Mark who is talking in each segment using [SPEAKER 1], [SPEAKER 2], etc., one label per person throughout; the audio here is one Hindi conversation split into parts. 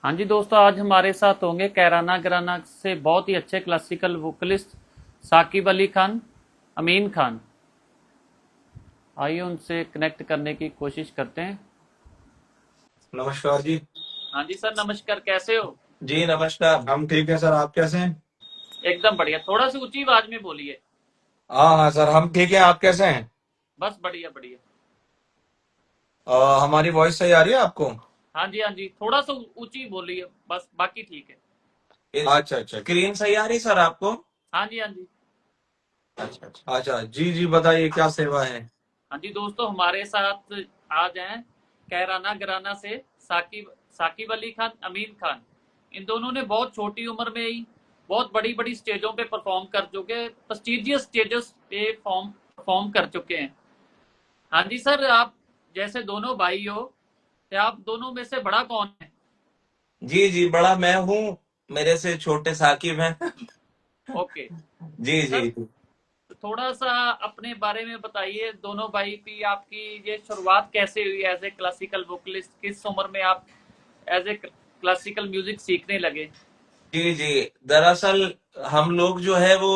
[SPEAKER 1] हाँ जी दोस्तों, आज हमारे साथ होंगे कैराना घराना से बहुत ही अच्छे क्लासिकल वोकलिस्ट साकिब अली खान, अमीन खान। आइए उनसे कनेक्ट करने की कोशिश करते हैं।
[SPEAKER 2] नमस्कार जी।
[SPEAKER 1] हाँ जी सर, नमस्कार। कैसे हो?
[SPEAKER 2] जी नमस्कार, हम ठीक हैं सर, आप कैसे हैं?
[SPEAKER 1] एकदम बढ़िया। थोड़ा सी ऊंची आवाज में बोलिए।
[SPEAKER 2] हाँ हाँ सर, हम ठीक हैं, आप कैसे हैं?
[SPEAKER 1] बस बढ़िया बढ़िया।
[SPEAKER 2] हमारी वॉइस सही आ रही है आपको?
[SPEAKER 1] हाँ जी हाँ जी, थोड़ा सा ऊंची बोलिए, बस बाकी ठीक है।
[SPEAKER 2] अच्छा अच्छा, स्क्रीन सही आ रही सर आपको?
[SPEAKER 1] हाँ जी हाँ जी।
[SPEAKER 2] अच्छा अच्छा अच्छा, जी जी बताइए क्या सेवा है?
[SPEAKER 1] हाँ जी दोस्तों, हमारे साथ आज हैं कैराना घराना से साकिब साकिब अली खान, अमीन खान। इन दोनों ने बहुत छोटी उम्र में ही बहुत बड़ी बड़ी स्टेजों पे परफॉर्म कर चुके, प्रेस्टिजियस स्टेजेस पे फॉर्म परफॉर्म कर चुके हैं। हाँ जी सर, आप जैसे दोनों भाई हो, तो आप दोनों में से बड़ा कौन है?
[SPEAKER 2] जी जी, बड़ा मैं हूँ, मेरे से छोटे साकिब हैं।
[SPEAKER 1] ओके
[SPEAKER 2] जी जी।
[SPEAKER 1] सर, थोड़ा सा अपने बारे में बताइए। दोनों भाई की आपकी ये शुरुआत कैसे हुई एज ए क्लासिकल वोकलिस्ट? किस उम्र में आप एज ए क्लासिकल म्यूजिक सीखने लगे?
[SPEAKER 2] जी जी, दरअसल हम लोग जो है वो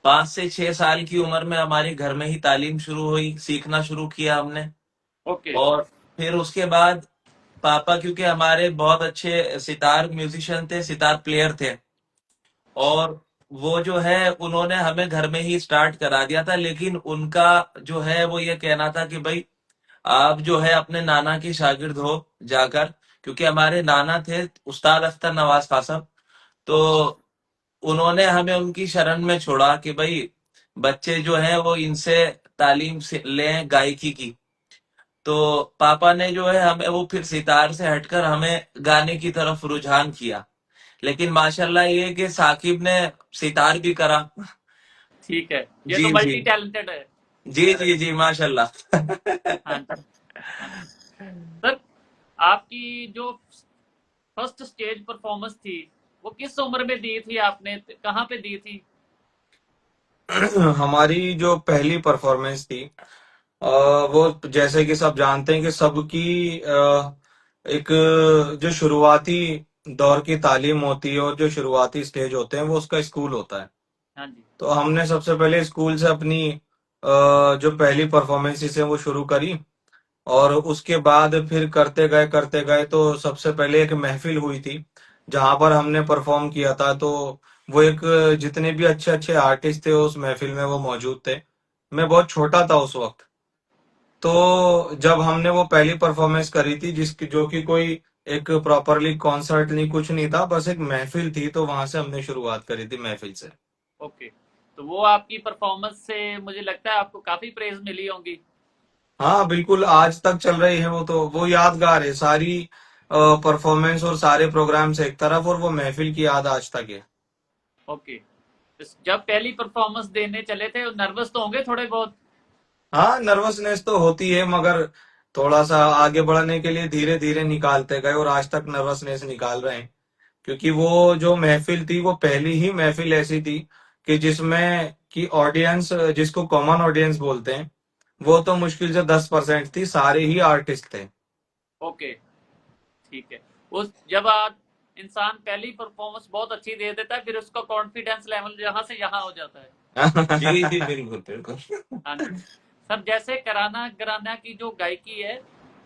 [SPEAKER 2] 5 से 6 साल की उम्र में हमारे घर में ही तालीम शुरू हुई, सीखना शुरू किया हमने।
[SPEAKER 1] ओके।
[SPEAKER 2] और फिर उसके बाद पापा, क्योंकि हमारे बहुत अच्छे सितार म्यूजिशियन थे, सितार प्लेयर थे, और वो जो है उन्होंने हमें घर में ही स्टार्ट करा दिया था। लेकिन उनका जो है वो ये कहना था कि भाई आप जो है अपने नाना के शागिर्द हो जाकर, क्योंकि हमारे नाना थे उस्ताद अख्तर नवाज खां साहब। तो
[SPEAKER 1] ओके।
[SPEAKER 2] उन्होंने हमें उनकी शरण में छोड़ा कि भाई बच्चे जो है वो इनसे तालीम से लें गायकी की। तो पापा ने जो है हमें वो फिर सितार से हटकर हमें गाने की तरफ रुझान किया। लेकिन माशाल्लाह ये कि साकिब ने सितार भी करा।
[SPEAKER 1] ठीक है, ये
[SPEAKER 2] जी
[SPEAKER 1] तो
[SPEAKER 2] जी।
[SPEAKER 1] मल्टी टैलेंटेड है।
[SPEAKER 2] जी जी जी माशाल्लाह।
[SPEAKER 1] हाँ जी हाँ जी। सर, आपकी जो फर्स्ट स्टेज परफॉर्मेंस थी, वो किस उम्र में दी थी आपने? कहाँ पे दी थी?
[SPEAKER 2] हमारी जो पहली परफॉर्मेंस थी, वो जैसे कि सब जानते हैं कि सबकी एक जो शुरुआती दौर की तालीम होती है और जो शुरुआती स्टेज होते हैं वो उसका स्कूल होता है।
[SPEAKER 1] हाँ जी।
[SPEAKER 2] तो हमने सबसे पहले स्कूल से अपनी जो पहली परफॉर्मेंसेस है वो शुरू करी। और उसके बाद फिर करते गए तो सबसे पहले एक महफिल हुई थी जहां पर हमने परफॉर्म किया था। तो वो एक, जितने भी अच्छे अच्छे आर्टिस्ट थे उस महफिल में वो मौजूद थे। मैं बहुत छोटा था उस वक्त। तो जब हमने वो पहली परफॉर्मेंस करी थी, जिसकी जो कि कोई एक प्रॉपरली कॉन्सर्ट नहीं, कुछ नहीं था, बस एक महफिल थी, तो वहां से हमने शुरुआत करी थी महफिल से।
[SPEAKER 1] ओके, तो वो आपकी परफॉर्मेंस से मुझे लगता है आपको काफी प्रेज मिली होंगी।
[SPEAKER 2] हाँ बिल्कुल, आज तक चल रही है वो, तो वो यादगार है सारी परफॉर्मेंस और सारे प्रोग्राम से एक तरफ, और वो महफिल की याद आज तक है।
[SPEAKER 1] ओके, जब पहली परफॉर्मेंस देने चले थे, नर्वस तो होंगे थोड़े बहुत?
[SPEAKER 2] हाँ, नर्वसनेस तो होती है, मगर थोड़ा सा आगे बढ़ने के लिए धीरे धीरे निकालते गए और आज तक नर्वसनेस निकाल रहे हैं। क्योंकि वो जो महफिल थी वो पहली ही महफिल ऐसी थी कि जिसमें कि ऑडियंस, जिसको कॉमन ऑडियंस बोलते हैं, वो तो मुश्किल से 10% थी, सारे ही आर्टिस्ट थे।
[SPEAKER 1] ओके, ठीक है। उस जब आप इंसान पहली परफॉर्मेंस बहुत अच्छी दे देता है, फिर उसका कॉन्फिडेंस लेवल यहाँ से यहाँ हो जाता है।
[SPEAKER 2] जी जी बिल्कुल बिल्कुल।
[SPEAKER 1] हाँ जी। सर, जैसे कराना घराना की जो गायकी है,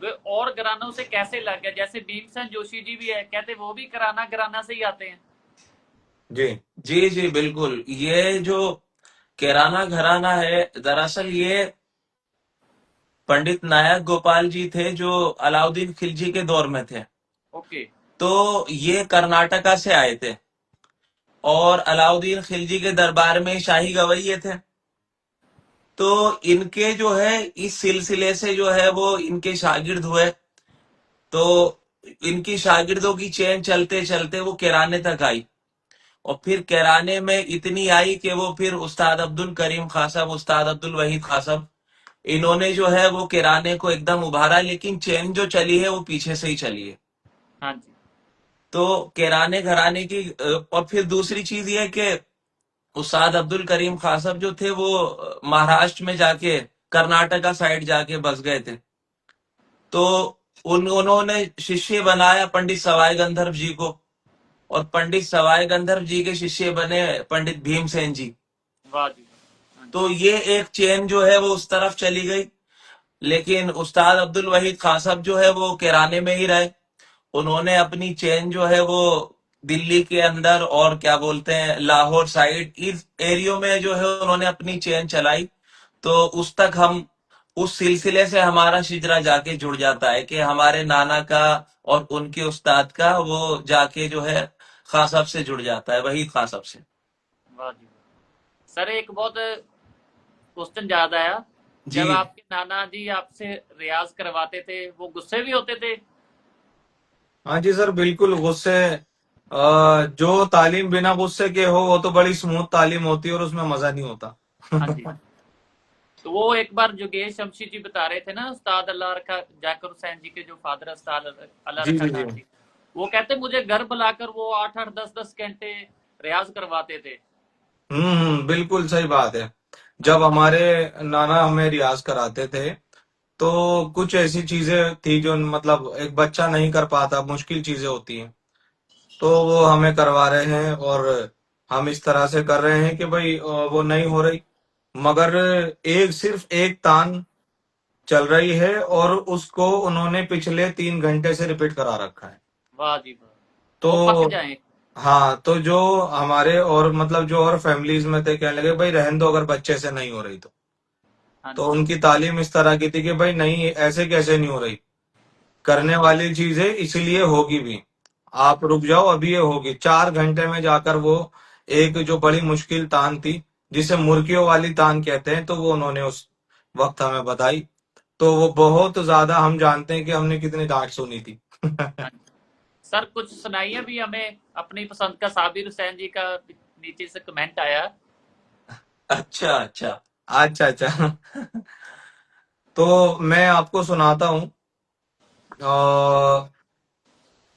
[SPEAKER 1] वे और घरानों से कैसे लग गया? जैसे भीमसेन जोशी जी भी है, कहते वो भी कराना घराना से ही आते हैं।
[SPEAKER 2] जी जी जी बिल्कुल। ये जो किराना घराना है, दरअसल ये पंडित नायक गोपाल जी थे जो अलाउद्दीन खिलजी के दौर में थे।
[SPEAKER 1] ओके।
[SPEAKER 2] तो ये कर्नाटका से आए थे और अलाउद्दीन खिलजी के दरबार में शाही गवैये थे। तो इनके जो है इस सिलसिले से जो है वो इनके शागिर्द हुए। तो इनकी शागिर्दों की चेन चलते चलते वो किराने तक आई। और फिर किराने में इतनी आई कि वो फिर उस्ताद अब्दुल करीम खां साहब, उस्ताद अब्दुल वहीद खां साहब, इन्होंने जो है वो किराने को एकदम उभारा। लेकिन चेन जो चली है वो पीछे से ही चली है।
[SPEAKER 1] हाँ जी।
[SPEAKER 2] तो किराने घराने की और फिर दूसरी चीज ये है कि उस्ताद अब्दुल करीम खान साहब जो थे वो महाराष्ट्र में जाके, कर्नाटका साइड जाके बस गए थे। तो उन्होंने शिष्य बनाया पंडित सवाई गंधर्व जी को, और पंडित सवाई गंधर्व जी के शिष्य बने पंडित भीमसेन जी।
[SPEAKER 1] वाह जी। हाँ जी।
[SPEAKER 2] तो ये एक चेन जो है वो उस तरफ चली गई। लेकिन उस्ताद अब्दुल वहीद खान साहब जो है वो किराने में ही रहे। उन्होंने अपनी चेन जो है वो दिल्ली के अंदर और क्या बोलते हैं लाहौर साइड इस एरियो में जो है उन्होंने अपनी चेन चलाई। तो उस तक हम उस सिलसिले से हमारा शिजरा जाके जुड़ जाता है कि हमारे नाना का और उनके उस्ताद का वो जाके जो है खान साहब से जुड़ जाता है, वहीद खान साहब से।
[SPEAKER 1] वाह जी। सर एक बहुत क्वेश्चन याद आया।
[SPEAKER 2] जी।
[SPEAKER 1] जब आपके नाना जी आपसे रियाज करवाते थे वो गुस्से भी होते थे?
[SPEAKER 3] हाँ जी सर, बिल्कुल गुस्से। जो तालीम बिना गुस्से के हो वो तो बड़ी स्मूथ तालीम होती है और उसमें मजा नहीं होता।
[SPEAKER 1] हाँ जी। तो वो एक बार जोगेश शमशी जी बता रहे थे ना, उस्ताद अल्लाह रखा जाकिर हुसैन जी के जो फादर उस्ताद अल्लाह
[SPEAKER 3] जी
[SPEAKER 1] रखा
[SPEAKER 3] जी जी।
[SPEAKER 1] खान जी, वो कहते मुझे घर बुलाकर वो 8-8 10-10 घंटे रियाज करवाते थे।
[SPEAKER 3] बिल्कुल सही बात है।
[SPEAKER 1] हाँ
[SPEAKER 3] जब
[SPEAKER 1] जी।
[SPEAKER 3] हमारे नाना हमें रियाज कराते थे तो कुछ ऐसी चीजें थी जो मतलब एक बच्चा नहीं कर पाता, मुश्किल चीजें होती हैं, तो वो हमें करवा रहे हैं और हम इस तरह से कर रहे हैं कि भाई वो नहीं हो रही, मगर एक सिर्फ एक तान चल रही है और उसको उन्होंने पिछले 3 घंटे से रिपीट करा रखा है।
[SPEAKER 1] वाह जी वाह।
[SPEAKER 3] तो
[SPEAKER 1] वो पक जाए।
[SPEAKER 3] हाँ, तो जो हमारे और मतलब जो और फैमिलीज में थे कहने लगे भाई रहने दो अगर बच्चे से नहीं हो रही
[SPEAKER 1] हाँ
[SPEAKER 3] तो
[SPEAKER 1] जी।
[SPEAKER 3] उनकी तालीम इस तरह की थी कि भाई नहीं ऐसे कैसे नहीं हो रही,
[SPEAKER 1] हाँ
[SPEAKER 3] करने
[SPEAKER 1] जी।
[SPEAKER 3] वाली चीज है इसलिए होगी भी, आप रुक जाओ अभी ये होगी। 4 घंटे में जाकर वो एक जो बड़ी मुश्किल तान थी जिसे मुर्गियों वाली तान कहते हैं तो वो उन्होंने उस वक्त हमें बताई। तो वो बहुत ज्यादा हम जानते हैं कि हमने कितनी डांट सुनी थी।
[SPEAKER 1] हाँ जी। सर कुछ सुनाइए भी हमें अपनी पसंद का। साबिर हुसैन जी का नीचे से कमेंट आया।
[SPEAKER 2] अच्छा अच्छा।
[SPEAKER 3] अच्छा अच्छा। तो मैं आपको सुनाता हूँ।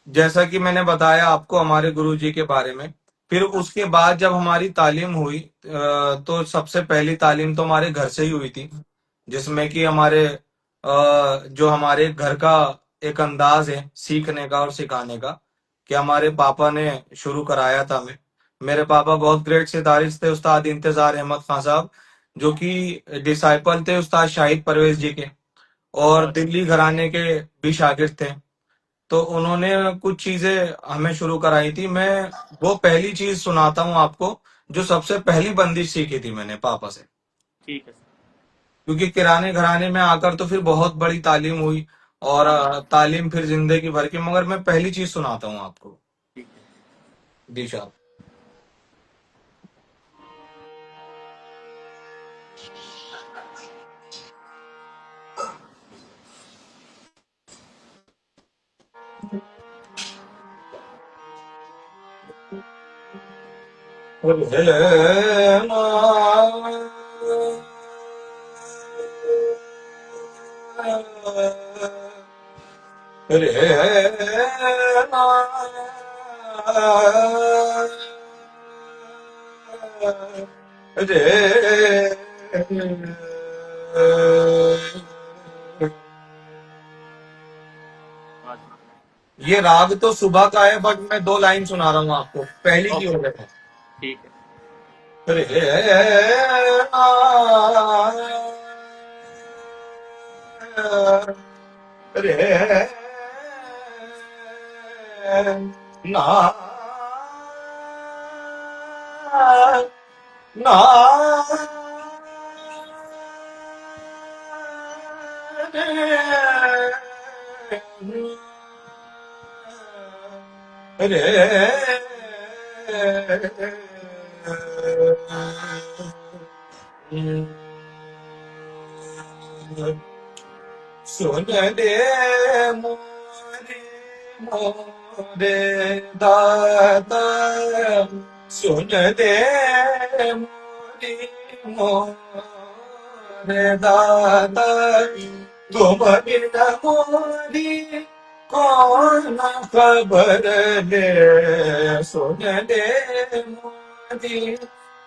[SPEAKER 3] जैसा कि मैंने बताया आपको हमारे गुरुजी के बारे में, फिर
[SPEAKER 1] हाँ
[SPEAKER 3] उसके बाद जब हमारी तालीम हुई तो सबसे पहली तालीम तो हमारे घर से ही हुई थी, जिसमें कि हमारे जो हमारे घर का एक अंदाज है सीखने का और सिखाने का, कि हमारे पापा ने शुरू कराया था हमें। मेरे पापा बहुत ग्रेट सितारिस्ट थे, उस्ताद इंतजार अहमद खान साहब, जो कि डिसाइपल थे उस्ताद शाहिद परवेज जी के, और
[SPEAKER 1] वाह जी।
[SPEAKER 3] दिल्ली घराने के भी शागिर्द थे। तो उन्होंने कुछ चीजें हमें शुरू कराई थी। मैं वो पहली चीज सुनाता हूँ आपको जो सबसे पहली बंदिश सीखी थी मैंने पापा से,
[SPEAKER 1] ठीक है सर।
[SPEAKER 3] क्योंकि किराने घराने में आकर तो फिर बहुत बड़ी तालीम हुई और
[SPEAKER 1] हाँ जी।
[SPEAKER 3] तालीम फिर जिंदगी भर की, मगर मैं पहली चीज सुनाता हूँ आपको।
[SPEAKER 1] ठीक है।
[SPEAKER 3] दिशा।
[SPEAKER 1] वाह जी।
[SPEAKER 3] ये राग तो सुबह का है बट मैं 2 लाइन सुना रहा हूँ आपको, पहली की
[SPEAKER 1] ओके।
[SPEAKER 3] वजह है।
[SPEAKER 1] ठीक है।
[SPEAKER 3] रे रे ना ना रे सुन दे मोरे मोरे दाता, सुन दे मोरी मोरे दाता, तुम बिन मोरी कौन खबर ले, सुन दे मोरी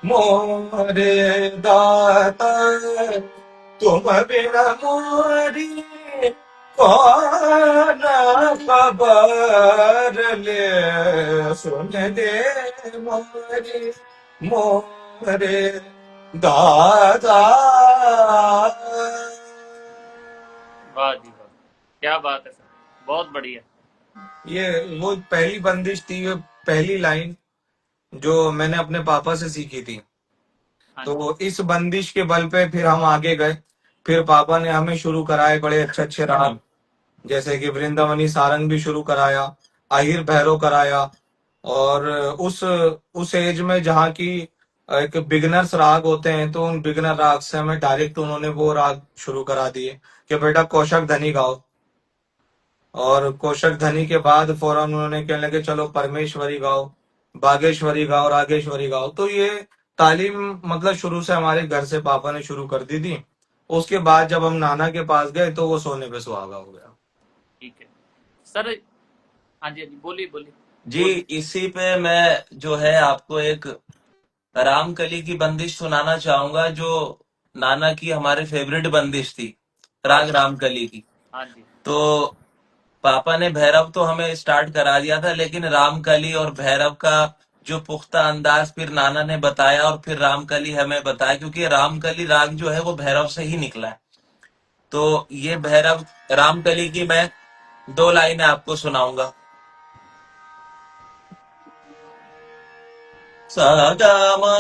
[SPEAKER 3] मोरे दाता, तुम बिन मोरी कौन खबर ले सुन दे मोरे मोरे दादा।
[SPEAKER 1] वाह जी वाह, क्या बात है सर, बहुत बढ़िया।
[SPEAKER 3] ये वो पहली बंदिश थी, ये पहली लाइन जो मैंने अपने पापा से सीखी थी।
[SPEAKER 1] हाँ जी।
[SPEAKER 3] तो इस बंदिश के बल पे फिर हम आगे गए। फिर पापा ने हमें शुरू कराए बड़े अच्छे अच्छे राग, जैसे कि वृंदावनी सारंग भी शुरू कराया, आहिर भैरव कराया। और उस एज में जहाँ की एक बिगनर्स राग होते हैं, तो उन बिगनर राग से हमें डायरेक्ट उन्होंने वो राग शुरू करा दिए कि बेटा कौशक धनी गाओ। और कोशक धनी के बाद फौरन उन्होंने कहने लगे चलो परमेश्वरी गाओ, बागेश्वरी गाओ, रागेश्वरी गाओ। तो ये तालीम मतलब शुरू से हमारे घर से पापा ने शुरू कर दी थी। उसके बाद जब हम नाना के पास गए तो वो सोने पे सुहागा हो गया।
[SPEAKER 1] ठीक है सर। हाँ जी हाँ जी, बोलिए बोलिए
[SPEAKER 2] जी,
[SPEAKER 1] बोलिए।
[SPEAKER 2] इसी पे मैं जो है आपको एक रामकली की बंदिश सुनाना चाहूंगा, जो नाना की हमारे फेवरेट बंदिश थी,
[SPEAKER 1] हाँ
[SPEAKER 2] राग रामकली की।
[SPEAKER 1] हाँ जी।
[SPEAKER 2] तो पापा ने भैरव तो हमें स्टार्ट करा दिया था, लेकिन रामकली और भैरव का जो पुख्ता अंदाज फिर नाना ने बताया और फिर रामकली हमें बताया, क्योंकि रामकली राग जो है वो भैरव से ही निकला है। तो ये भैरव रामकली की मैं 2 लाइनें आपको सुनाऊंगा। सगमा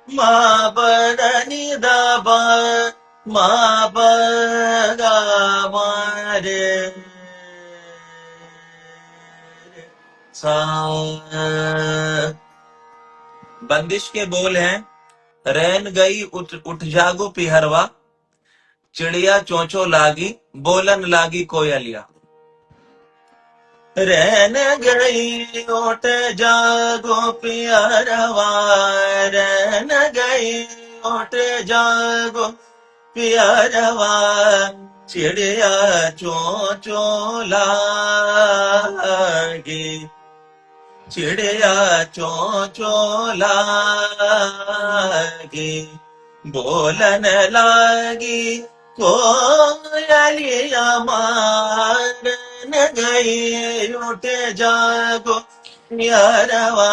[SPEAKER 2] मा पदनि दप मा गा मा रे सा। बंदिश के बोल हैं, रैन गई उठ उठ जागो पिहरवा, चिड़िया चोंचो लागी बोलन लागी कोयलिया। रैन गई उठ जागो पिहरवा, रैन गई उठ जागो पियरवा, चिड़िया चोंचो लागी, चिड़िया चोंचो लागी बोलन लागी कोयलिया। मारन गई उठ जागो पियरवा,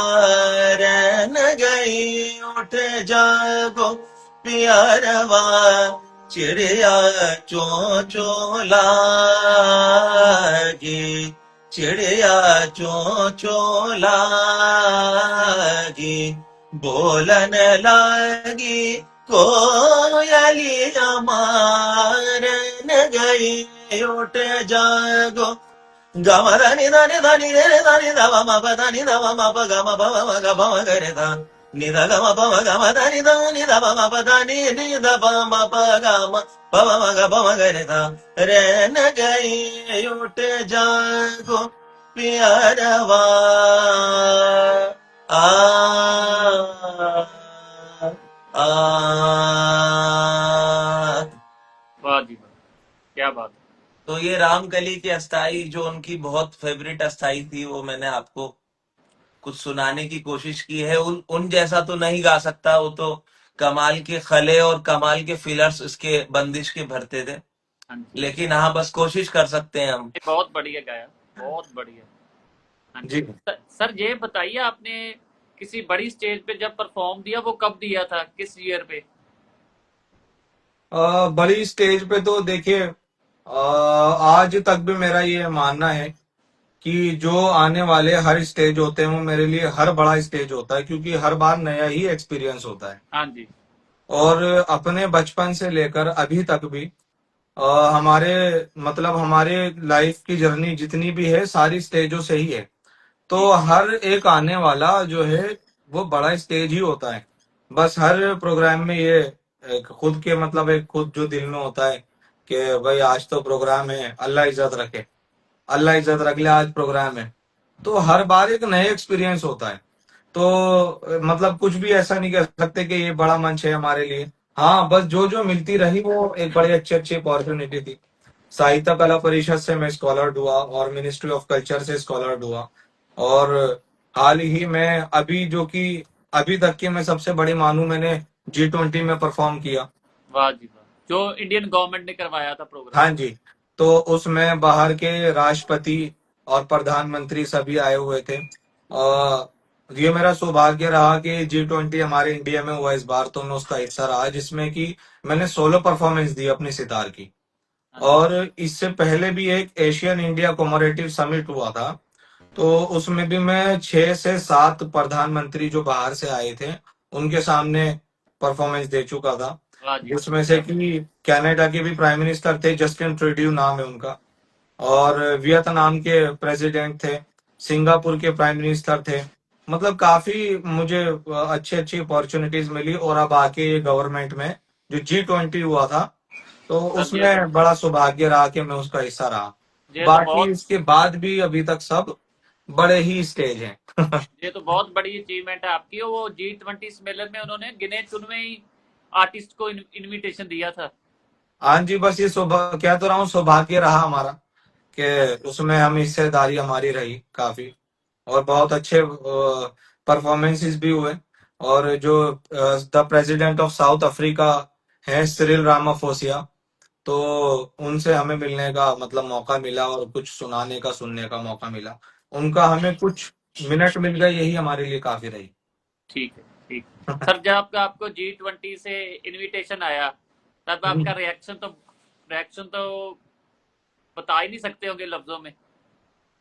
[SPEAKER 2] रन गई उठ जागो पियरवा, चिड़िया चोंचो लागी, चिड़िया चोंचो लागी बोलन लागी कोयलिया। मारन गई उठ जागो गमधनि धनि धनि रे धनि धव म प धनि धव म प ग म प म ग प म ग रे ध नि ध ग म प म ग म धनि ध नि ध प म प धनि नि ध प म प ग म प म म ग प म ग रे ध। रे न गई उठ जागो पियरवा, आ आ।
[SPEAKER 1] वाह जी वाह, क्या बात है।
[SPEAKER 2] तो ये रामकली की अस्थाई जो उनकी बहुत फेवरेट अस्थाई थी, वो मैंने आपको कुछ सुनाने की कोशिश की है। उन उन जैसा तो नहीं गा सकता, वो तो कमाल के खले और कमाल के फिलर्स इसके बंदिश के भरते थे।
[SPEAKER 1] हाँ जी हाँ
[SPEAKER 2] लेकिन हाँ, बस कोशिश कर सकते हैं हम।
[SPEAKER 1] जी, बहुत बढ़िया गाया, बहुत बढ़िया। हाँ जी।
[SPEAKER 3] जी।
[SPEAKER 1] सर ये बताइए, आपने किसी बड़ी स्टेज पे जब परफॉर्म दिया, वो कब दिया था, किस ईयर पे?
[SPEAKER 3] बड़ी स्टेज पे तो देखिए, आज तक भी मेरा ये मानना है कि जो आने वाले हर स्टेज होते हैं वो मेरे लिए हर बड़ा स्टेज होता है, क्योंकि हर बार नया ही एक्सपीरियंस होता है।
[SPEAKER 1] हाँ जी।
[SPEAKER 3] और अपने बचपन से लेकर अभी तक भी हमारे मतलब हमारे लाइफ की जर्नी जितनी भी है सारी स्टेजों से ही है।
[SPEAKER 1] जी
[SPEAKER 3] तो हर एक आने वाला जो है वो बड़ा स्टेज ही होता है। बस हर प्रोग्राम में ये एक खुद के मतलब एक खुद जो दिल में होता है कि भाई आज तो प्रोग्राम है, अल्लाह इज्जत रखे, अल्लाह इज्जत रख ले, आज प्रोग्राम है। तो हर बार एक नया एक्सपीरियंस होता है। तो मतलब कुछ भी ऐसा नहीं कह सकते कि ये बड़ा मंच है हमारे लिए। हाँ, बस जो जो मिलती रही वो एक बड़ी अच्छी अच्छी अपॉर्चुनिटी थी। साहित्य कला परिषद से मैं स्कॉलर हुआ और मिनिस्ट्री ऑफ कल्चर से स्कॉलर हुआ। और हाल ही में अभी जो कि अभी तक की मैं सबसे बड़ी मानू, मैंने G20 में परफॉर्म किया।
[SPEAKER 1] वाह जी वाह, जो इंडियन गवर्नमेंट ने करवाया था प्रोग्राम।
[SPEAKER 3] हाँ जी। तो उसमें बाहर के राष्ट्रपति और प्रधानमंत्री सभी आए हुए थे। ये मेरा सौभाग्य रहा कि G20 हमारे इंडिया में हुआ इस बार, तो मैं उसका हिस्सा रहा, जिसमें कि मैंने सोलो परफॉर्मेंस दी अपनी सितार की।
[SPEAKER 1] हाँ जी।
[SPEAKER 3] और इससे पहले भी एक एशियन इंडिया कोमोरेटिव समिट हुआ था, तो उसमें भी मैं 6 से 7 प्रधानमंत्री जो बाहर से आए थे उनके सामने परफॉर्मेंस दे चुका था,
[SPEAKER 1] वाह जी वाह,
[SPEAKER 3] जिसमें से
[SPEAKER 1] क्या बात।
[SPEAKER 3] कि कनाडा के भी प्राइम मिनिस्टर थे, जस्टिन ट्रूडेau नाम है उनका, और वियतनाम के प्रेसिडेंट थे, सिंगापुर के प्राइम मिनिस्टर थे। मतलब काफी मुझे अच्छी अच्छी अपॉर्चुनिटीज मिली, और अब आके ये गवर्नमेंट में जो G20 हुआ था, तो
[SPEAKER 1] हाँ जी हाँ जी।
[SPEAKER 3] उसमें बड़ा सौभाग्य रहा कि मैं उसका हिस्सा रहा।
[SPEAKER 1] ये तो
[SPEAKER 3] बाकी
[SPEAKER 1] बहुत
[SPEAKER 3] इसके बाद भी अभी तक सब बड़े ही स्टेज हैं।
[SPEAKER 1] ये तो बहुत बड़ी अचीवमेंट है आपकी। वो G20 सम्मेलन में उन्होंने गिने चुनवे ही आर्टिस्ट को इनविटेशन दिया था।
[SPEAKER 3] हाँ जी, बस ये सौभाग्य, कह तो रहा हूँ, सौभाग्य रहा हमारा
[SPEAKER 1] हाँ
[SPEAKER 3] कि
[SPEAKER 1] जी।
[SPEAKER 3] उसमें हम हिस्सेदारी हमारी रही काफी, और बहुत अच्छे परफॉर्मेंसेस भी हुए। और जो the president of south Africa है, सिरिल रामाफोसिया, तो उनसे हमें मिलने का मतलब मौका मिला, और कुछ सुनाने का, सुनने का मौका मिला उनका, हमें कुछ मिनट मिल गए, यही हमारे लिए काफी रही।
[SPEAKER 1] ठीक है, ठीक। सर, जब आपको G20 से इनविटेशन आया, तब आपका रिएक्शन तो बता ही नहीं सकते होंगे लफ्जों में।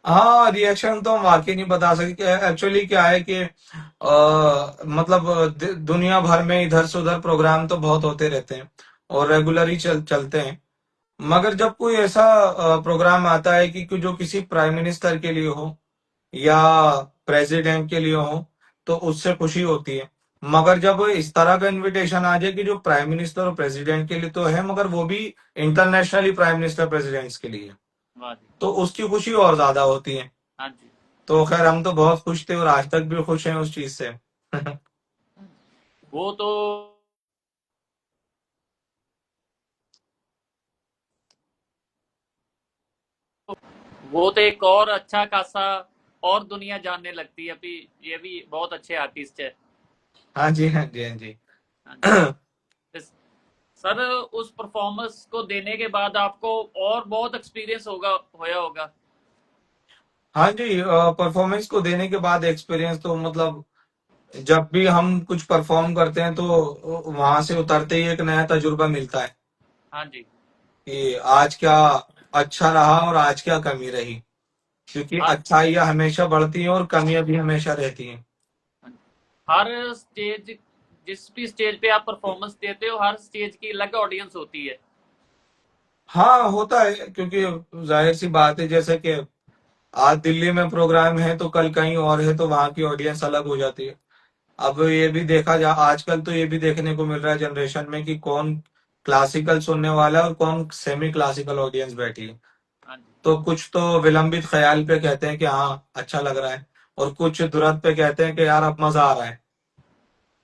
[SPEAKER 3] हाँ, रिएक्शन तो हम वाकई नहीं बता सकते। एक्चुअली क्या है कि मतलब दुनिया भर में इधर से उधर प्रोग्राम तो बहुत होते रहते हैं, और रेगुलर ही चलते हैं। मगर जब कोई ऐसा प्रोग्राम आता है कि जो किसी प्राइम मिनिस्टर के लिए हो या प्रेसिडेंट के लिए हो, तो उससे खुशी होती है। मगर जब इस तरह का इनविटेशन आ जाए कि जो प्राइम मिनिस्टर और प्रेसिडेंट के लिए तो है, मगर वो भी इंटरनेशनली प्राइम मिनिस्टर प्रेसिडेंट्स के लिए है,
[SPEAKER 1] वाह जी।
[SPEAKER 3] तो उसकी खुशी और ज्यादा होती है।
[SPEAKER 1] हाँ जी।
[SPEAKER 3] तो खैर, हम तो बहुत खुश थे, और आज तक भी खुश हैं उस चीज से।
[SPEAKER 1] वो तो वो तो एक और अच्छा खासा और दुनिया जानने लगती है अभी। ये भी बहुत अच्छे आर्टिस्ट है।
[SPEAKER 3] हाँ जी, हाँ जी, हाँ जी।
[SPEAKER 1] हाँ जी। सर, उस परफॉर्मेंस को देने के बाद आपको और बहुत एक्सपीरियंस होया होगा।
[SPEAKER 3] हाँ जी, परफॉर्मेंस को देने के बाद एक्सपीरियंस तो मतलब, जब भी हम कुछ परफॉर्म करते हैं तो वहां से उतरते ही एक नया तजुर्बा मिलता है
[SPEAKER 1] हाँ जी।
[SPEAKER 3] कि आज क्या अच्छा रहा और आज क्या कमी रही, क्योंकि
[SPEAKER 1] हर
[SPEAKER 3] अच्छाइयाँ हमेशा बढ़ती हैं और कमियां भी हमेशा रहती हैं।
[SPEAKER 1] हर स्टेज, जिस भी स्टेज पे आप परफॉर्मेंस देते हो, हर स्टेज की अलग ऑडियंस होती है।
[SPEAKER 3] हाँ, होता है, क्योंकि जाहिर सी बात है, जैसे कि आज दिल्ली में प्रोग्राम है तो कल कहीं और है, तो वहां की ऑडियंस अलग हो जाती है। अब ये भी देखा जा आजकल तो ये भी देखने को मिल रहा है जनरेशन में कि कौन क्लासिकल सुनने वाला है और कौन सेमी क्लासिकल ऑडियंस बैठी है।
[SPEAKER 1] हाँ जी।
[SPEAKER 3] तो कुछ तो विलंबित ख्याल पे कहते हैं कि हाँ अच्छा लग रहा है, और कुछ दुरत पे कहते हैं कि यार अब मजा आ रहा है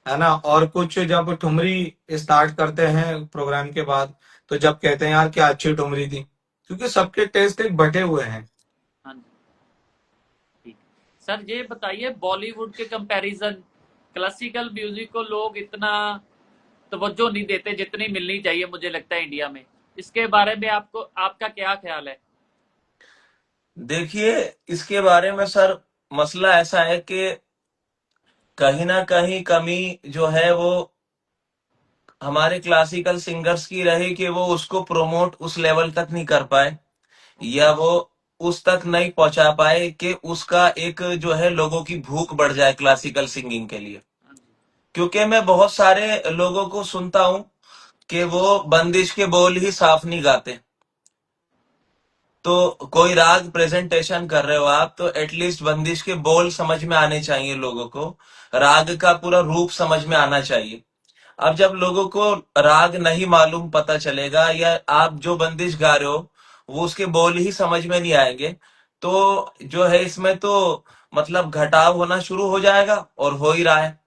[SPEAKER 3] ना। और कुछ जब ठुमरी स्टार्ट करते हैं प्रोग्राम के बाद, तो जब कहते हैं यार क्या अच्छी ठुमरी थी, क्योंकि सबके टेस्ट एक बटे हुए हैं।
[SPEAKER 1] हाँ जी। ठीक। सर, ये बताइए, बॉलीवुड के कंपैरिजन क्लासिकल म्यूजिक को लोग इतना तवज्जो नहीं देते जितनी मिलनी चाहिए, मुझे लगता है इंडिया में। इसके बारे में आपका क्या ख्याल है?
[SPEAKER 2] देखिए, इसके बारे में सर, मसला ऐसा है कि कहीं ना कहीं कमी जो है वो हमारे क्लासिकल सिंगर्स की रही कि वो उसको प्रमोट उस लेवल तक नहीं कर पाए, या वो उस तक नहीं पहुंचा पाए कि उसका एक जो है लोगों की भूख बढ़ जाए क्लासिकल सिंगिंग के लिए।
[SPEAKER 1] हाँ जी।
[SPEAKER 2] क्योंकि मैं बहुत सारे लोगों को सुनता हूं कि वो बंदिश के बोल ही साफ नहीं गाते। तो कोई राग प्रेजेंटेशन कर रहे हो आप, तो एटलीस्ट बंदिश के बोल समझ में आने चाहिए लोगों को, राग का पूरा रूप समझ में आना चाहिए। अब जब लोगों को राग नहीं मालूम पता चलेगा, या आप जो बंदिश गा रहे हो वो उसके बोल ही समझ में नहीं आएंगे, तो जो है इसमें तो मतलब घटाव होना शुरू हो जाएगा, और हो ही रहा है।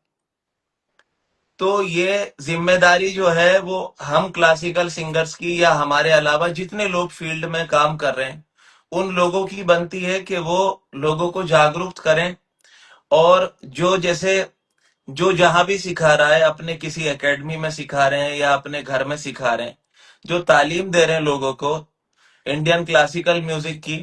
[SPEAKER 2] तो ये जिम्मेदारी जो है वो हम क्लासिकल सिंगर्स की, या हमारे अलावा जितने लोग फील्ड में काम कर रहे हैं उन लोगों की बनती है कि वो लोगों को जागरूक करें। और जो जैसे जो जहां भी सिखा रहा है, अपने किसी एकेडमी में सिखा रहे हैं या अपने घर में सिखा रहे हैं, जो तालीम दे रहे हैं लोगों को इंडियन क्लासिकल म्यूजिक की,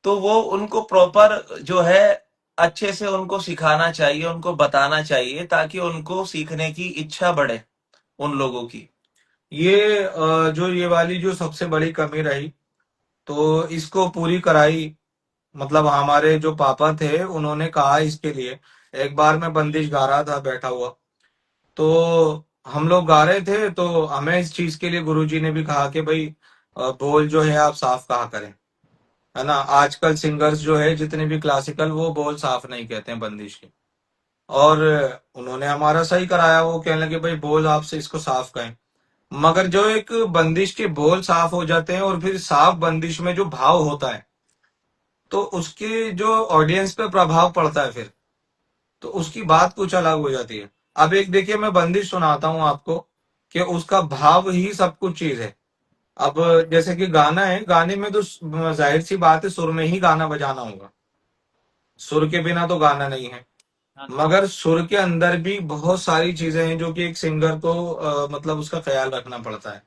[SPEAKER 2] तो वो उनको प्रॉपर जो है अच्छे से उनको सिखाना चाहिए, उनको बताना चाहिए, ताकि उनको सीखने की इच्छा बढ़े उन लोगों की।
[SPEAKER 3] ये जो ये वाली जो सबसे बड़ी कमी रही, तो इसको पूरी कराई। मतलब हमारे जो पापा थे उन्होंने कहा इसके लिए। एक बार मैं बंदिश गा रहा था बैठा हुआ, तो हम लोग गा रहे थे, तो हमें इस चीज के लिए गुरुजी ने भी कहा कि भाई बोल जो है आप साफ कहा करें, है ना। आजकल सिंगर्स जो है जितने भी क्लासिकल, वो बोल साफ नहीं कहते हैं बंदिश के। और उन्होंने हमारा सही कराया, वो कहने लगे भाई बोल आपसे इसको साफ कहें। मगर जो एक बंदिश के बोल साफ हो जाते हैं और फिर साफ बंदिश में जो भाव होता है, तो उसके जो ऑडियंस पे प्रभाव पड़ता है फिर, तो उसकी बात कुछ अलग हो जाती है। अब एक देखिए, मैं बंदिश सुनाता हूँ आपको कि उसका भाव ही सब कुछ चीज है। अब जैसे कि गाना है, गाने में तो जाहिर सी बात है सुर में ही गाना बजाना होगा, सुर के बिना तो गाना नहीं है।
[SPEAKER 1] हाँ,
[SPEAKER 3] मगर सुर के अंदर भी बहुत सारी चीजें हैं जो कि एक सिंगर को मतलब उसका ख्याल रखना पड़ता है।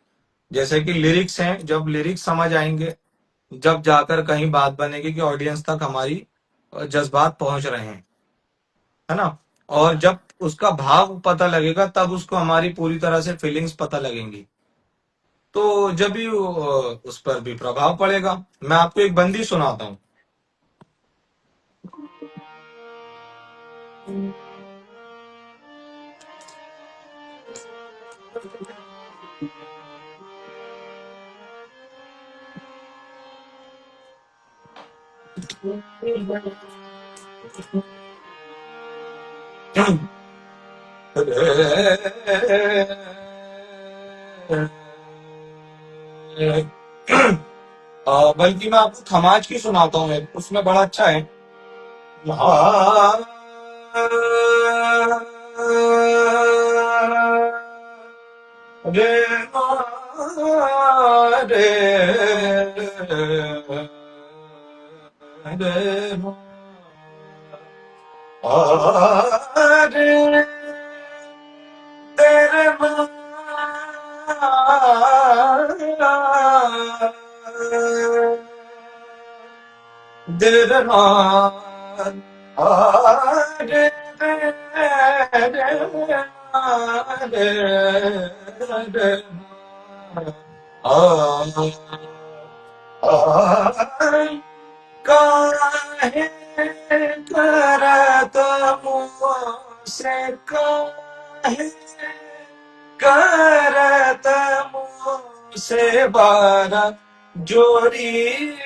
[SPEAKER 3] जैसे कि लिरिक्स हैं, जब लिरिक्स समझ आएंगे, जब जाकर कहीं बात बनेगी कि ऑडियंस तक हमारी जज्बात पहुंच रहे हैं, है ना। और जब उसका भाव पता लगेगा, तब उसको हमारी पूरी तरह से फीलिंग्स पता लगेंगी, तो जब भी उस पर भी प्रभाव पड़ेगा। मैं आपको एक बंदी सुनाता हूँ। बल्कि मैं आपको खमाज की सुनाता हूँ, उसमें बड़ा अच्छा है। रे रे रे तेरे दिल काहे करत मुझसे, काहे करत मुझसे बारा जोरी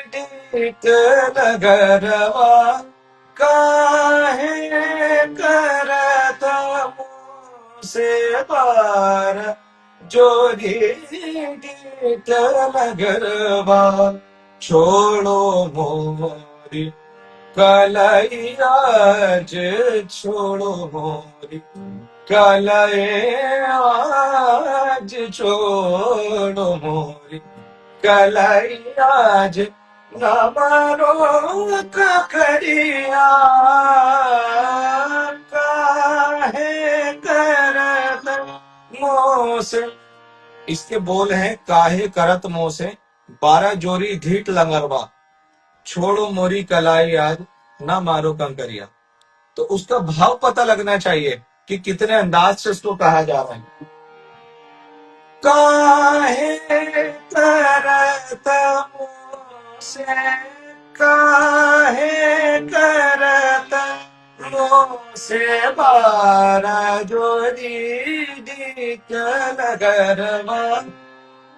[SPEAKER 3] डीत नगरवा, काहे करत मुझसे बारा जोरी डीत नगरवा, छोड़ो मोरी कलैया आज, छोड़ो मोरी कलैया आज, छोड़ो मोरी कलैया आज, न मारो ककड़िया, काहे करत मोसे। इसके बोल हैं, काहे करत मोसे बारह जोरी ढीठ लंगरवा, छोड़ो मोरी कलाई आज, ना मारो कंकरिया। तो उसका भाव पता लगना चाहिए कि कितने अंदाज से उसको कहा जा रहा है। काहे करत मुझसे, काहे करत मुझसे बारह जोरी डीठ नगरवा,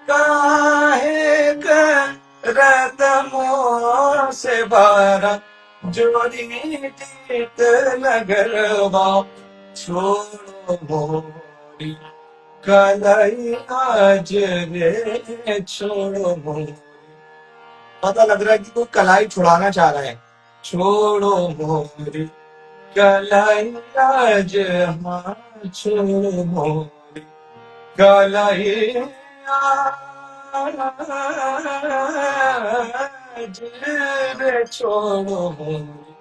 [SPEAKER 3] काहे करत मुझसे बारह जोरी डीठ नगरवा, छोड़ो मोरी कलैया आज रे, छोड़ो मोरी। पता लग रहा है कि कोई कलाई छुड़ाना चाह रहा है। छोड़ो मोरी कलैया आज, हाँ छोड़ो मोरी कलैया आज रे, छोड़ो मोरी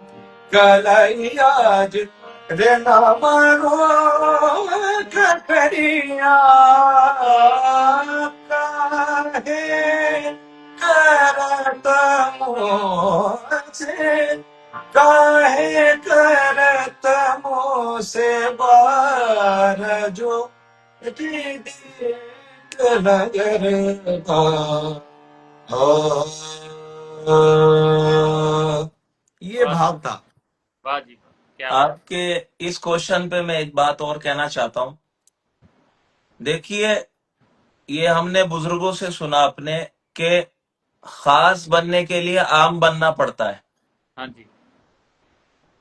[SPEAKER 3] कलैया आज, रे नामरो खकरिया काहे करत मोसे काहे करत मोसे बार जो नगर का ये
[SPEAKER 1] वाह
[SPEAKER 3] भाव था।
[SPEAKER 1] वाह जी वाह, क्या बात।
[SPEAKER 2] आपके इस क्वेश्चन पे मैं एक बात और कहना चाहता हूं। देखिए, ये हमने बुजुर्गों से सुना अपने कि खास बनने के लिए आम बनना पड़ता है।
[SPEAKER 1] हाँ जी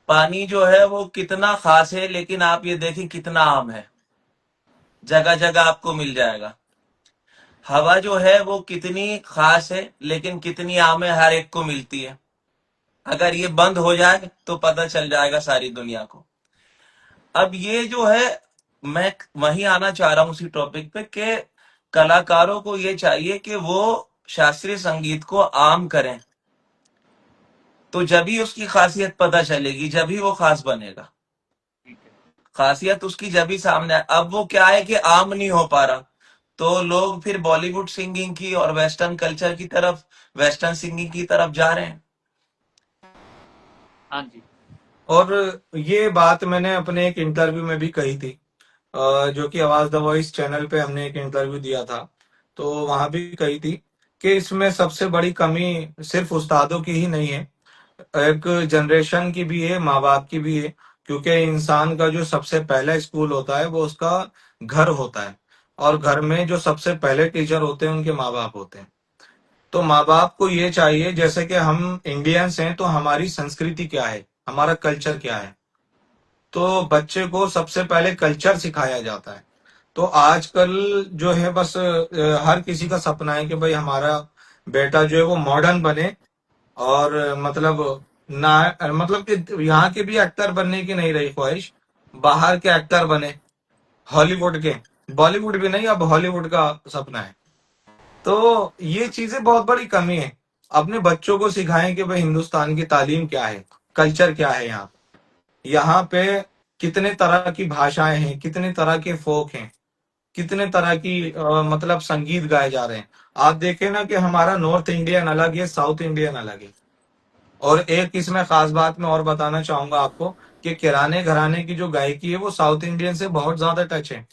[SPEAKER 2] पानी जो है वो कितना खास है, लेकिन आप ये देखें कितना आम है, जगह जगह आपको मिल जाएगा। हवा जो है वो कितनी खास है, लेकिन कितनी आम है, हर एक को मिलती है। अगर ये बंद हो जाए तो पता चल जाएगा सारी दुनिया को। अब ये जो है, मैं वहीं आना चाह रहा हूं उसी टॉपिक पे कि कलाकारों को ये चाहिए कि वो शास्त्रीय संगीत को आम करें, तो जब ही उसकी खासियत पता चलेगी, जब ही वो खास बनेगा।
[SPEAKER 1] ठीक है।
[SPEAKER 2] खासियत उसकी जब ही सामने आए। अब वो क्या है कि आम नहीं हो पा रहा, तो लोग फिर बॉलीवुड सिंगिंग की और वेस्टर्न कल्चर की तरफ, वेस्टर्न सिंगिंग की तरफ जा रहे हैं।
[SPEAKER 1] हाँ जी
[SPEAKER 3] और ये बात मैंने अपने एक इंटरव्यू में भी कही थी, जो कि आवाज द वॉइस चैनल पे हमने एक इंटरव्यू दिया था, तो वहां भी कही थी कि इसमें सबसे बड़ी कमी सिर्फ उस्तादों की ही नहीं है, एक जनरेशन की भी है, माँ बाप की भी है। क्योंकि इंसान का जो सबसे पहला स्कूल होता है वो उसका घर होता है, और घर में जो सबसे पहले टीचर होते हैं उनके माँ बाप होते हैं। तो माँ बाप को ये चाहिए, जैसे कि हम इंडियंस हैं तो हमारी संस्कृति क्या है, हमारा कल्चर क्या है, तो बच्चे को सबसे पहले कल्चर सिखाया जाता है। तो आजकल जो है बस हर किसी का सपना है कि भाई हमारा बेटा जो है वो मॉडर्न बने, और मतलब ना, मतलब कि यहाँ के भी एक्टर बनने की नहीं रही ख्वाहिश, बाहर के एक्टर बने, हॉलीवुड के, बॉलीवुड भी नहीं, अब हॉलीवुड का सपना है। तो ये चीजें बहुत बड़ी कमी है। अपने बच्चों को सिखाएं कि भाई हिंदुस्तान की तालीम क्या है, कल्चर क्या है, यहाँ पे कितने तरह की भाषाएं हैं, कितने तरह के फोक हैं, कितने तरह की मतलब संगीत गाए जा रहे हैं। आप देखें ना कि हमारा नॉर्थ इंडियन अलग है, साउथ इंडियन अलग है। और एक इसमें खास बात मैं और बताना चाहूंगा आपको कि किराने घराने की जो गायकी है वो साउथ इंडियन से बहुत ज्यादा टच है।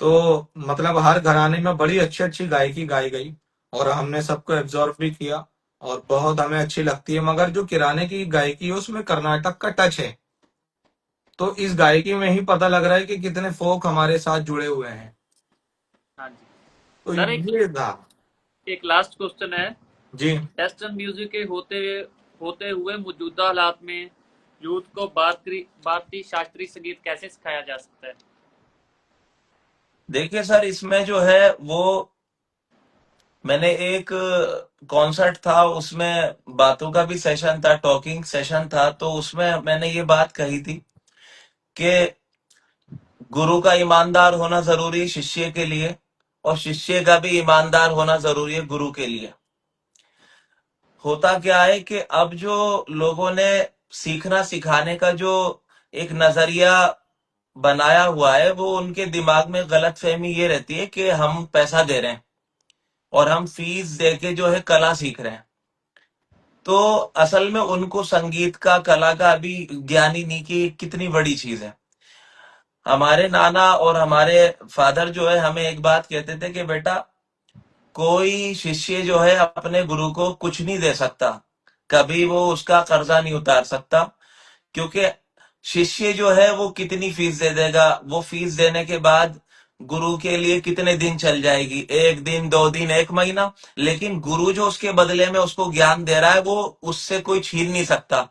[SPEAKER 3] तो मतलब हर घराने में बड़ी अच्छी अच्छी गायकी गाई गई, और हमने सबको एब्जॉर्व भी किया, और बहुत हमें अच्छी लगती है। मगर जो किराने की गायकी है उसमें कर्नाटक का टच है। तो इस गायकी में ही पता लग रहा है कि कितने फोक हमारे साथ जुड़े हुए हैं।
[SPEAKER 1] हाँ जी।
[SPEAKER 3] तो
[SPEAKER 1] सर
[SPEAKER 3] ये था।
[SPEAKER 1] एक लास्ट क्वेश्चन है।
[SPEAKER 3] जी।
[SPEAKER 1] वेस्टर्न म्यूजिक के होते होते हुए मौजूदा हालात में यूथ को भारतीय शास्त्रीय संगीत कैसे सिखाया जा सकता है।
[SPEAKER 2] देखिए सर, इसमें जो है वो, मैंने एक कॉन्सर्ट था, उसमें बातों का भी सेशन था, टॉकिंग सेशन था, तो उसमें मैंने ये बात कही थी कि गुरु का ईमानदार होना जरूरी है शिष्य के लिए, और शिष्य का भी ईमानदार होना जरूरी है गुरु के लिए। होता क्या है कि अब जो लोगों ने सीखना सिखाने का जो एक नजरिया बनाया हुआ है, वो उनके दिमाग में गलतफहमी ये रहती है कि हम पैसा दे रहे हैं और हम फीस दे के जो है कला सीख रहे हैं। तो असल में उनको संगीत का, कला का अभी ज्ञान ही नहीं कि कितनी बड़ी चीज है। हमारे नाना और हमारे फादर जो है हमें एक बात कहते थे कि बेटा, कोई शिष्य जो है अपने गुरु को कुछ नहीं दे सकता, कभी वो उसका कर्जा नहीं उतार सकता, क्योंकि शिष्य जो है वो कितनी फीस दे देगा, वो फीस देने के बाद गुरु के लिए कितने दिन चल जाएगी, एक दिन, 2 दिन, एक महीना, लेकिन गुरु जो उसके बदले में उसको ज्ञान दे रहा है वो उससे कोई छीन नहीं सकता,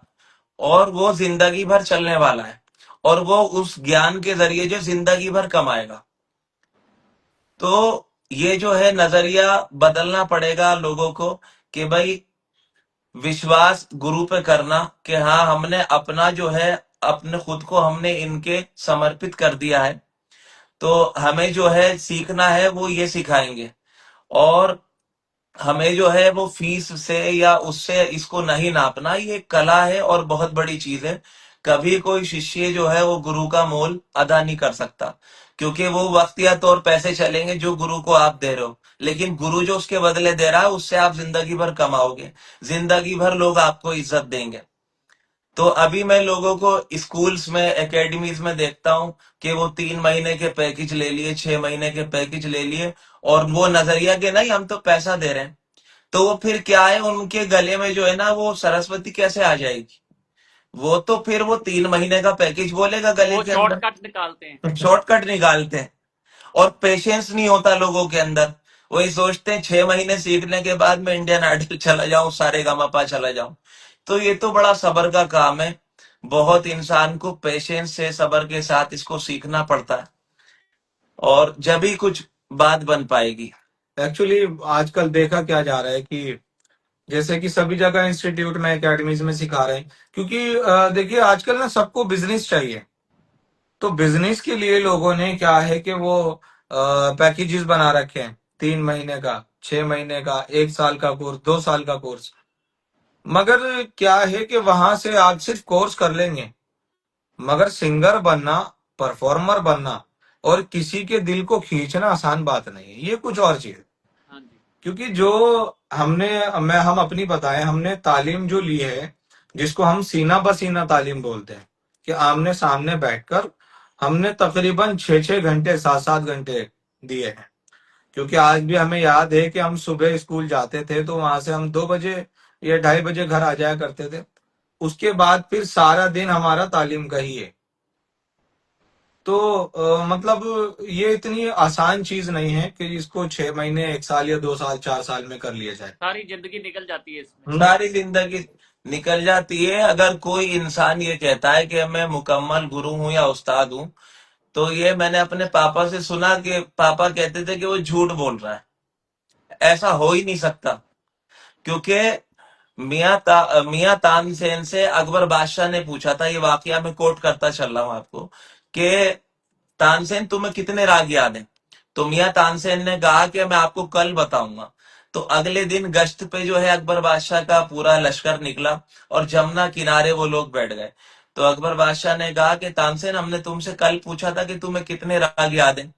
[SPEAKER 2] और वो जिंदगी भर चलने वाला है, और वो उस ज्ञान के जरिए जो जिंदगी भर कमाएगा। तो ये जो है नजरिया बदलना पड़ेगा लोगों को कि भाई विश्वास गुरु पे करना कि हाँ, हमने अपना जो है, अपने खुद को हमने इनके समर्पित कर दिया है, तो हमें जो है सीखना है वो ये सिखाएंगे। और हमें जो है वो फीस से या उससे इसको नहीं नापना, ये कला है और बहुत बड़ी चीज है। कभी कोई शिष्य जो है वो गुरु का मोल अदा नहीं कर सकता, क्योंकि वो वक्तिया तौर पैसे चलेंगे जो गुरु को आप दे रहे हो, लेकिन गुरु जो उसके बदले दे रहा है उससे आप जिंदगी भर कमाओगे, जिंदगी भर लोग आपको इज्जत देंगे। तो अभी मैं लोगों को स्कूल्स में, एकेडमीज में देखता हूँ कि वो 3 महीने के पैकेज ले लिए, 6 महीने के पैकेज ले लिए, और वो नजरिया कि नहीं हम तो पैसा दे रहे हैं। तो वो फिर क्या है, उनके गले में जो है ना वो सरस्वती कैसे आ जाएगी? वो तो फिर वो 3 महीने का पैकेज बोलेगा गले
[SPEAKER 1] वो
[SPEAKER 2] के अंदर,
[SPEAKER 1] शॉर्टकट निकालते हैं।
[SPEAKER 2] शॉर्टकट निकालते हैं। और पेशेंस नहीं होता लोगों के अंदर, वही सोचते हैं 6 महीने सीखने के बाद मैं इंडियन आइडल चला जाऊं, सारे गामापा चला जाऊं। तो ये तो बड़ा सब्र का काम है, बहुत इंसान को पेशेंस से, सब्र के साथ इसको सीखना पड़ता है, और जब ही कुछ बात बन पाएगी।
[SPEAKER 3] एक्चुअली आजकल देखा क्या जा रहा है कि जैसे कि सभी जगह इंस्टीट्यूट में, एकेडमीज में सिखा रहे हैं, क्योंकि देखिए आजकल ना सबको बिजनेस चाहिए। तो बिजनेस के लिए लोगों ने क्या है कि वो पैकेजेस बना रखे हैं, 3 महीने का, 6 महीने का, 1 साल का कोर्स, 2 साल का कोर्स। मगर क्या है कि वहां से आप सिर्फ कोर्स कर लेंगे, मगर सिंगर बनना, परफॉर्मर बनना और किसी के दिल को खींचना आसान बात नहीं है, ये कुछ और चीज है।
[SPEAKER 1] हाँ जी।
[SPEAKER 3] क्योंकि जो हमने हम अपनी बताएं, हमने तालीम जो ली है, जिसको हम सीना बसीना तालीम बोलते हैं, कि आमने सामने बैठकर हमने तकरीबन 6-6 घंटे, 7-7 घंटे दिए हैं। क्योंकि आज भी हमें याद है कि हम सुबह स्कूल जाते थे तो वहां से हम 2 बजे या 2:30 बजे घर आ जाया करते थे। उसके बाद फिर सारा दिन हमारा तालीम का ही है। तो मतलब ये इतनी आसान चीज नहीं है कि इसको 6 महीने, 1 साल या 2 साल, 4 साल में कर लिया जाए।
[SPEAKER 1] सारी जिंदगी निकल जाती है इसमें।
[SPEAKER 2] सारी जिंदगी निकल जाती है। अगर कोई इंसान ये कहता है कि मैं मुकम्मल गुरु हूं या उस्ताद हूं, तो ये मैंने अपने पापा से सुना कि पापा कहते थे कि वो झूठ बोल रहा है, ऐसा हो ही नहीं सकता। क्योंकि मियां तानसेन से अकबर बादशाह ने पूछा था, ये वाकया मैं कोट करता चल रहा हूं आपको, कि तानसेन तुम्हें कितने राग याद हैं? तो मियां तानसेन ने कहा कि मैं आपको कल बताऊंगा। तो अगले दिन गश्त पे जो है अकबर बादशाह का पूरा लश्कर निकला, और जमुना किनारे वो लोग बैठ गए। तो अकबर बादशाह ने कहा कि तानसेन, हमने तुमसे कल पूछा था कि तुम्हें कितने राग याद हैं,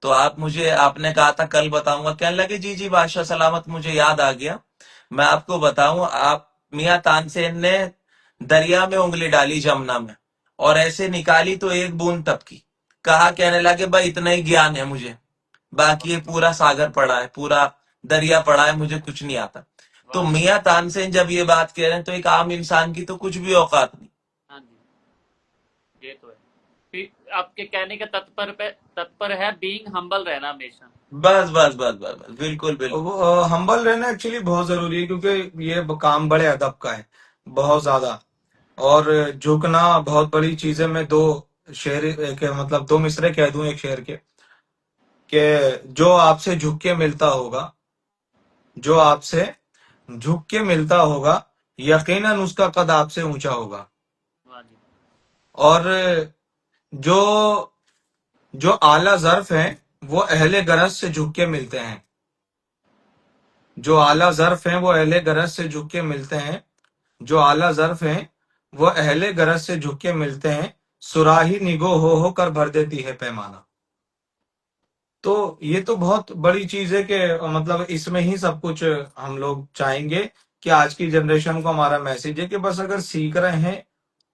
[SPEAKER 2] तो आपने कहा था कल बताऊंगा। कहने लगे जी जी बादशाह सलामत, मुझे याद आ गया, मैं आपको बताऊं। आप मियां तानसेन ने दरिया में उंगली डाली, जमुना में, और ऐसे निकाली तो एक बूंद टपकी। कहा, कहने लगे भाई इतना ही ज्ञान है मुझे, बाकी ये पूरा सागर पड़ा है, पूरा दरिया पड़ा है, मुझे कुछ नहीं आता। तो
[SPEAKER 1] वाह।
[SPEAKER 2] मियां तानसेन जब ये बात कह रहे हैं तो एक आम इंसान की तो कुछ भी औकात नहीं।
[SPEAKER 1] हाँ जी, ये तो है। फिर आपके कहने का तत्पर है बीइंग हम्बल रहना हमेशा।
[SPEAKER 2] बस बस बस बस बस, बिल्कुल बिल्कुल।
[SPEAKER 3] वो हम्बल रहना एक्चुअली बहुत जरूरी है, क्योंकि ये काम बड़े अदब का है, बहुत ज्यादा। और झुकना बहुत बड़ी चीज है। मैं दो शेर, एक मतलब 2 मिसरे कह दूं एक शेर के, कि जो आपसे झुक के मिलता होगा, जो आपसे झुक के मिलता होगा, यकीनन उसका कद आपसे ऊंचा होगा।
[SPEAKER 1] वाह जी।
[SPEAKER 3] और जो जो आला ज़र्फ हैं, वो अहले गरज से झुक के मिलते हैं। जो आला ज़र्फ हैं, वो अहले गरज से झुक के मिलते हैं। जो आला ज़र्फ हैं, वो अहले गरज से झुक के मिलते हैं। सुराही निगो हो कर भर देती है पैमाना। तो ये तो बहुत बड़ी चीज है कि मतलब इसमें ही सब कुछ हम लोग चाहेंगे, कि आज की जनरेशन को हमारा मैसेज है कि बस अगर सीख रहे हैं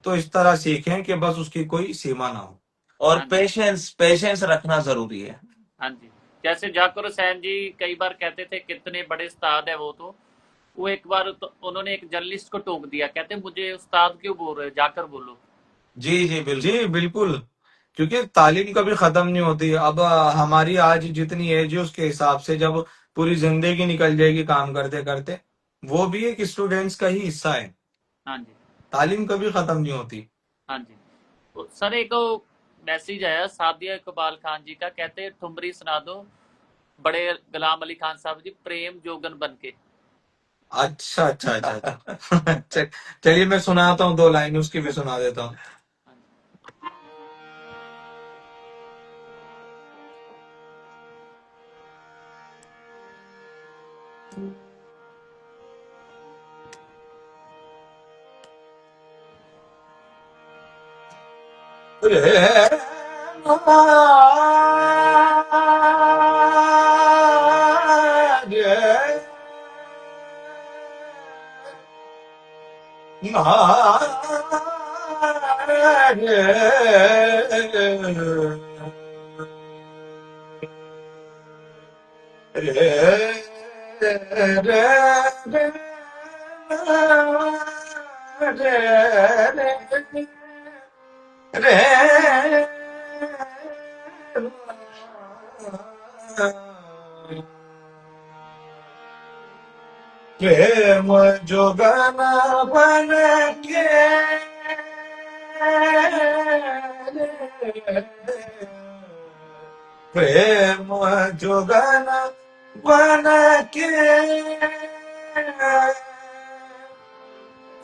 [SPEAKER 3] तो इस तरह सीखें कि बस उसकी कोई सीमा ना हो।
[SPEAKER 2] और
[SPEAKER 1] हाँ जी।
[SPEAKER 2] पेशेंस पेशेंस रखना जरूरी है।
[SPEAKER 1] हाँ जी। जैसे जाकिर हुसैन जी कई बार कहते थे कितने बड़े उस्ताद है वो एक बार तो उन्होंने एक जर्नलिस्ट को टोक दिया, कहते मुझे उस्ताद क्यों बोल रहे हो, जाकर बोलो।
[SPEAKER 2] जी जी बिल्कुल।
[SPEAKER 3] जी बिल्कुल, क्योंकि तालीम कभी खत्म नहीं होती। अब हमारी आज जितनी एज है उसके हिसाब से जब पूरी जिंदगी निकल जाएगी काम करते करते, वो भी एक स्टूडेंट्स का ही हिस्सा है।
[SPEAKER 1] हाँ जी।
[SPEAKER 3] तालीम कभी खत्म नहीं होती।
[SPEAKER 1] हाँ जी। तो सर एक मैसेज आया सादिया इकबाल खान जी का, कहते ठुमरी सुना दो बड़े गुलाम अली खान साहब जी प्रेम जोगन बन के।
[SPEAKER 3] अच्छा अच्छा अच्छा अच्छा। चलिए मैं सुनाता हूँ, 2 लाइन उसकी भी सुना देता हूँ।
[SPEAKER 1] हाँ जी।
[SPEAKER 3] प्रेम जोगना बन के प्रेम जोगना बन के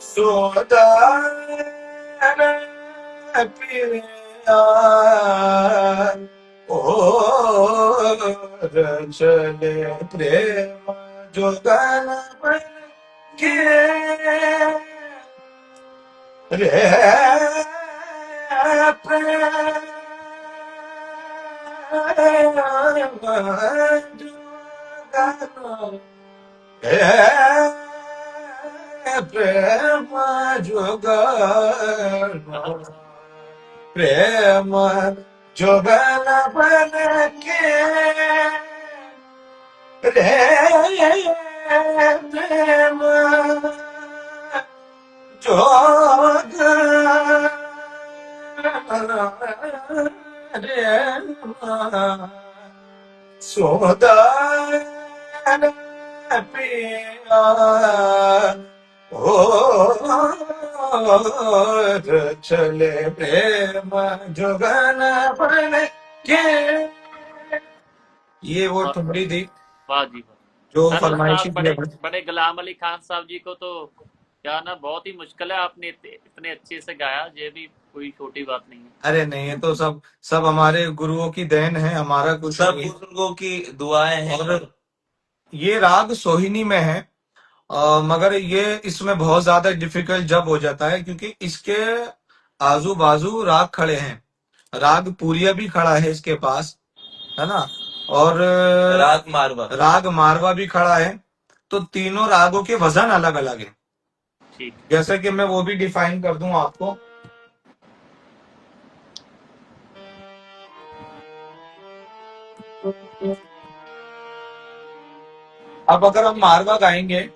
[SPEAKER 3] सोदान पिया और चले प्रेम जोगन बन के रे प्रेम जोगन प्रेम जोगन प्रेम जोगन बन के रे प्रेम जोगन रे सोदान पिया और चले प्रेम जोगन बन के। ये वो ठुमरी थी
[SPEAKER 1] वाह जी वाह।
[SPEAKER 3] जो
[SPEAKER 1] सर
[SPEAKER 3] फरमाइशी
[SPEAKER 1] उस्ताद
[SPEAKER 3] थी।
[SPEAKER 1] बड़े गुलाम अली खान साहब जी को तो क्या ना, बहुत ही मुश्किल है, आपने इतने अच्छे से गाया, ये भी कोई छोटी बात नहीं है।
[SPEAKER 3] अरे नहीं, ये तो सब हमारे गुरुओं की देन है, हमारा कुछ
[SPEAKER 2] सब
[SPEAKER 3] नहीं।
[SPEAKER 2] बुजुर्गों की दुआएं हैं।
[SPEAKER 3] और ये राग सोहिनी में है, मगर ये इसमें बहुत ज्यादा डिफिकल्ट जब हो जाता है क्योंकि इसके आजू बाजू राग खड़े हैं। राग पूरिया भी खड़ा है इसके पास, है ना, और राग मारवा भी खड़ा है। तो तीनों रागों के वजन अलग अलग है।
[SPEAKER 1] ठीक,
[SPEAKER 3] जैसे कि मैं वो भी डिफाइन कर दूं आपको। अब अगर हम मारवा गाएंगे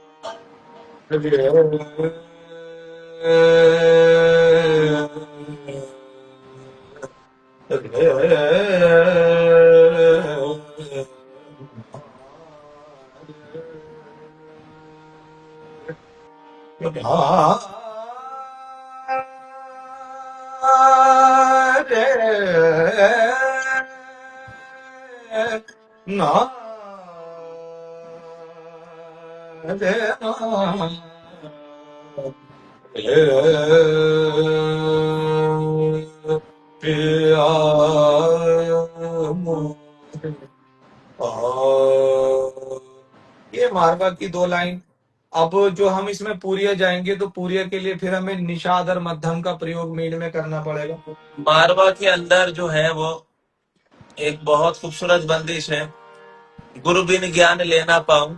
[SPEAKER 3] ना ये मारवा की दो लाइन। अब जो हम इसमें पूरिया जाएंगे तो पूरिया के लिए फिर हमें निषाद और मध्यम का प्रयोग मीड में करना पड़ेगा।
[SPEAKER 2] मारवा के अंदर जो है वो एक बहुत खूबसूरत बंदिश है, गुरु बिन ज्ञान लेना पाऊं,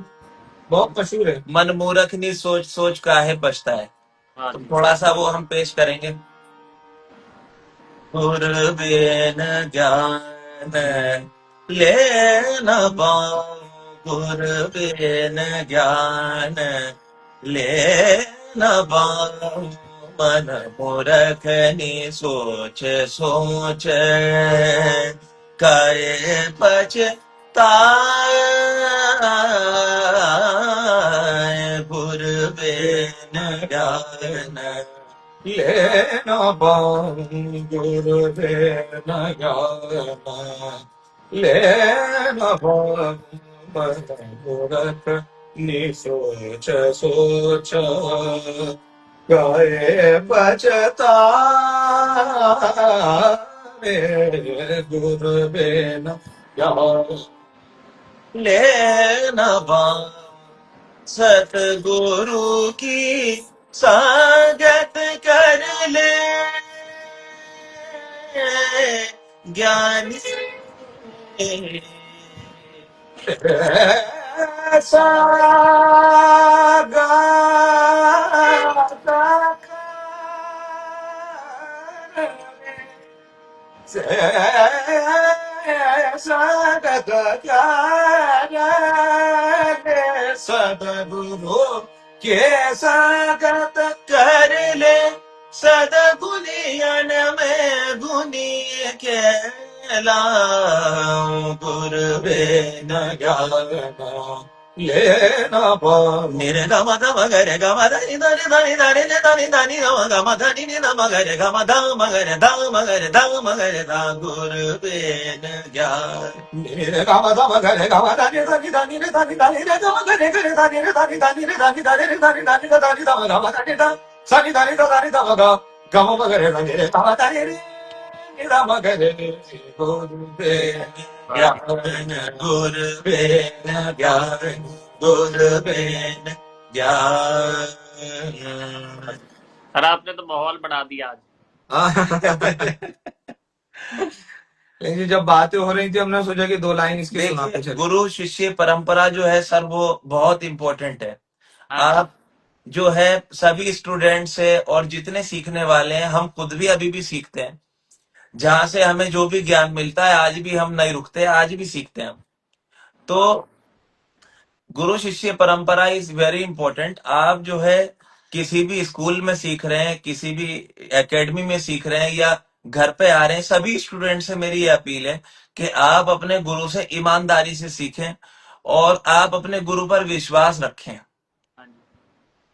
[SPEAKER 3] बहुत मशहूर है।
[SPEAKER 2] मन मूर्ख नी सोच सोच काहे पछता है।
[SPEAKER 1] हाँ
[SPEAKER 2] तो
[SPEAKER 1] जी।
[SPEAKER 2] थोड़ा सा वो हम पेश करेंगे। गुरु बिन ज्ञान लेना पाऊं, गुरु बिन ज्ञान लेना पाऊं, मन मूर्ख नी सोच सोच काहे पछताए, गुरु बिन ज्ञान
[SPEAKER 3] लेना पाऊं, गुरु बिन ज्ञान लेना पाऊं, मन मूर्ख नी सोच सोच काहे पछताए, गुरु बिन ज्ञान
[SPEAKER 2] लेना पाऊं, सतगुरु की संगत कर ले, ज्ञान से
[SPEAKER 3] ऐसा गाता सदगुरु
[SPEAKER 2] के सागत कर ले सदगुनियन में गुनी के लाऊं गुरुवे न ज्ञान
[SPEAKER 3] लेना पाऊं
[SPEAKER 2] निरे गम धम गरे गम धनि धनि धनि धनि नि धनि धनि गम धनि नि नम गरे गम धम गरे धम गरे धम गरे धा गुरुवे न ज्ञान
[SPEAKER 3] रे गा मा धा मा गा रे गा मा धा नि धा नि धा नि रे धा नि धा नि रे गा मा गा रे गा रे धा नि रे धा नि धा नि रे धा नि धा रे रे धा नि धा नि धा धा नि धा मा गा मा धा नि धा सा नि धा नि धा धा नि धा मा गा गा मा मा गा रे धा नि रे धा मा धा नि रे नि धा मा गा रे गुरुवे
[SPEAKER 2] ज्ञान
[SPEAKER 3] ज्ञान
[SPEAKER 2] गुरुवे न ज्ञान गुरुवे न ज्ञान
[SPEAKER 1] सर आपने तो माहौल बना दिया आज।
[SPEAKER 3] लेकिन जब बातें हो रही थी हमने सोचा कि दो लाइन इसकी सुनाते
[SPEAKER 2] देखिए
[SPEAKER 3] चले
[SPEAKER 2] गुरु शिष्य परंपरा जो है सर वो बहुत इंपॉर्टेंट है।
[SPEAKER 1] हाँ जी,
[SPEAKER 2] आप जो है सभी स्टूडेंट्स है और जितने सीखने वाले हैं हम खुद भी अभी भी सीखते हैं। जहां से हमें जो भी ज्ञान मिलता है आज भी हम नहीं रुकते, आज भी सीखते हैं हम। तो गुरु शिष्य परंपरा इज वेरी इंपॉर्टेंट। आप जो है किसी भी स्कूल में सीख रहे हैं, किसी भी एकेडमी में सीख रहे हैं या घर पे आ रहे हैं, सभी स्टूडेंट से मेरी ये अपील है कि आप अपने गुरु से ईमानदारी से सीखें और आप अपने गुरु पर विश्वास रखें
[SPEAKER 1] हाँ जी,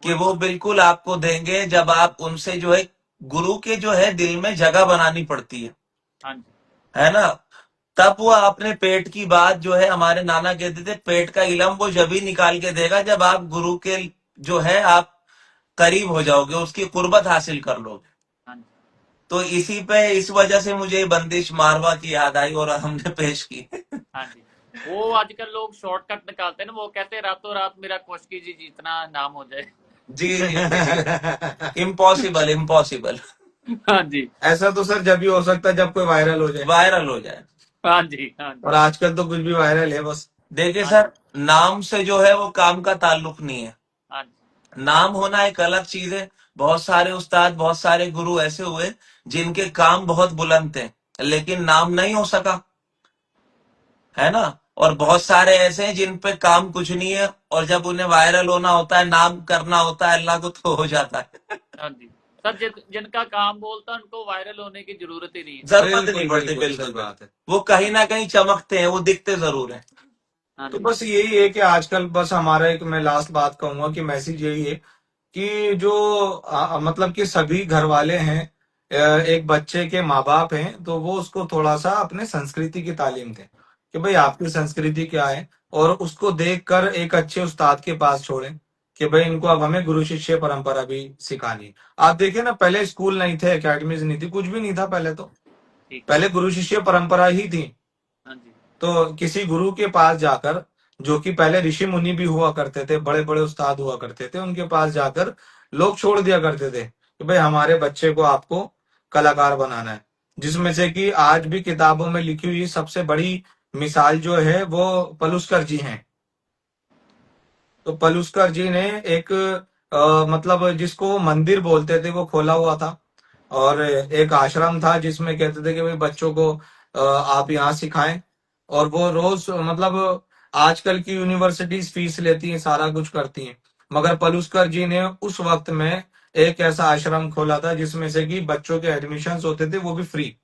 [SPEAKER 2] कि वो बिल्कुल आपको देंगे। जब आप उनसे जो है गुरु के जो है दिल में जगह बनानी पड़ती
[SPEAKER 1] हाँ जी,
[SPEAKER 2] है ना, तब वो अपने पेट की बात जो है हमारे नाना कहते थे पेट का इलम वो जब ही निकाल के देगा जब आप गुरु के जो है आप करीब हो जाओगे, उसकी कुर्बत हासिल कर लोगे।
[SPEAKER 1] हाँ जी,
[SPEAKER 2] तो इसी पे इस वजह से मुझे ये बंदिश मारवा की याद आई और हमने पेश की।
[SPEAKER 1] हाँ जी। वो आजकल लोग शॉर्टकट निकालते हैं ना, वो कहते हैं रातों रात मेरा कोशकी जी जितना नाम हो जाए।
[SPEAKER 2] जी जी जी, इम्पॉसिबल इम्पॉसिबल।
[SPEAKER 1] हाँ जी,
[SPEAKER 3] ऐसा तो सर जब भी हो सकता है जब कोई वायरल हो जाए,
[SPEAKER 2] वायरल हो जाए।
[SPEAKER 1] हाँ जी, हाँ जी,
[SPEAKER 3] और आजकल तो कुछ भी वायरल है बस।
[SPEAKER 2] देखिए
[SPEAKER 1] हाँ
[SPEAKER 2] सर,
[SPEAKER 1] जी,
[SPEAKER 2] नाम से जो है वो काम का ताल्लुक नहीं है।
[SPEAKER 1] हाँ जी,
[SPEAKER 2] नाम होना एक अलग चीज है। बहुत सारे उस्ताद, बहुत सारे गुरु ऐसे हुए जिनके काम बहुत बुलंद थे लेकिन नाम नहीं हो सका, है ना। और बहुत सारे ऐसे हैं जिन पे काम कुछ नहीं है और जब उन्हें वायरल होना होता है, नाम करना होता है, अल्लाह को तो हो जाता है।
[SPEAKER 1] हाँ जी। सर जिनका काम बोलता है उनको वायरल होने की जरूरत ही नहीं है।
[SPEAKER 2] जरूरत नहीं
[SPEAKER 3] बिल्कुल
[SPEAKER 2] पड़ती,
[SPEAKER 3] बिल्कुल
[SPEAKER 2] बिल्कुल
[SPEAKER 3] सही
[SPEAKER 2] बिल्कुल।
[SPEAKER 3] बात है।
[SPEAKER 2] वो कहीं ना कहीं चमकते हैं, वो दिखते जरूर हैं।
[SPEAKER 1] हाँ
[SPEAKER 3] तो
[SPEAKER 1] जी,
[SPEAKER 3] बस यही है कि आजकल बस हमारा एक, मैं लास्ट बात कहूंगा कि मैसेज यही है कि जो मतलब कि सभी घर वाले हैं, एक बच्चे के माँ बाप हैं तो वो उसको थोड़ा सा अपने संस्कृति की तालीम दें कि भाई आपकी संस्कृति क्या है, और उसको देखकर एक अच्छे उस्ताद के पास छोड़ें कि भाई इनको अब हमें गुरु शिष्य परंपरा भी सिखानी है। आप देखिए ना, पहले स्कूल नहीं थे, एकेडमीज नहीं थी, कुछ भी नहीं था पहले तो,
[SPEAKER 1] ठीक।
[SPEAKER 3] पहले गुरु शिष्य परंपरा ही थी।
[SPEAKER 1] हाँ जी,
[SPEAKER 3] तो किसी गुरु के पास जाकर, जो कि पहले ऋषि मुनि भी हुआ करते थे, बड़े बड़े उस्ताद हुआ करते थे, उनके पास जाकर लोग छोड़ दिया करते थे कि भाई हमारे बच्चे को आपको कलाकार बनाना है। जिसमें से कि आज भी किताबों में लिखी हुई सबसे बड़ी मिसाल जो है वो पलुस्कर जी हैं। तो पलुस्कर जी ने एक मतलब जिसको मंदिर बोलते थे वो खोला हुआ था, और एक आश्रम था जिसमें कहते थे कि भाई बच्चों को आप यहाँ सिखाएं। और वो रोज मतलब आजकल की यूनिवर्सिटीज फीस लेती हैं, सारा कुछ करती हैं, मगर पलुस्कर जी ने उस वक्त में एक ऐसा आश्रम खोला था जिसमें से कि बच्चों के एडमिशन्स होते थे वो भी फ्री,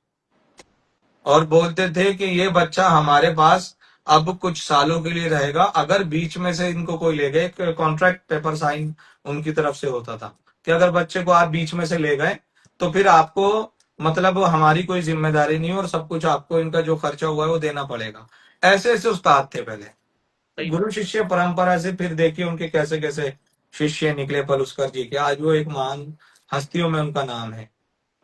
[SPEAKER 3] और बोलते थे कि ये बच्चा हमारे पास अब कुछ सालों के लिए रहेगा, अगर बीच में से इनको कोई ले गए, एक कॉन्ट्रैक्ट पेपर साइन उनकी तरफ से होता था कि अगर बच्चे को आप बीच में से ले गए तो फिर आपको मतलब हमारी कोई जिम्मेदारी नहीं है और सब कुछ आपको इनका जो खर्चा हुआ है वो देना पड़ेगा। ऐसे ऐसे उस्ताद थे पहले।
[SPEAKER 1] सही
[SPEAKER 3] गुरु
[SPEAKER 1] बात।
[SPEAKER 3] शिष्य परंपरा से फिर देखिए उनके कैसे कैसे शिष्य निकले पलुस्कर जी के, आज वो एक महान हस्तियों में उनका नाम है।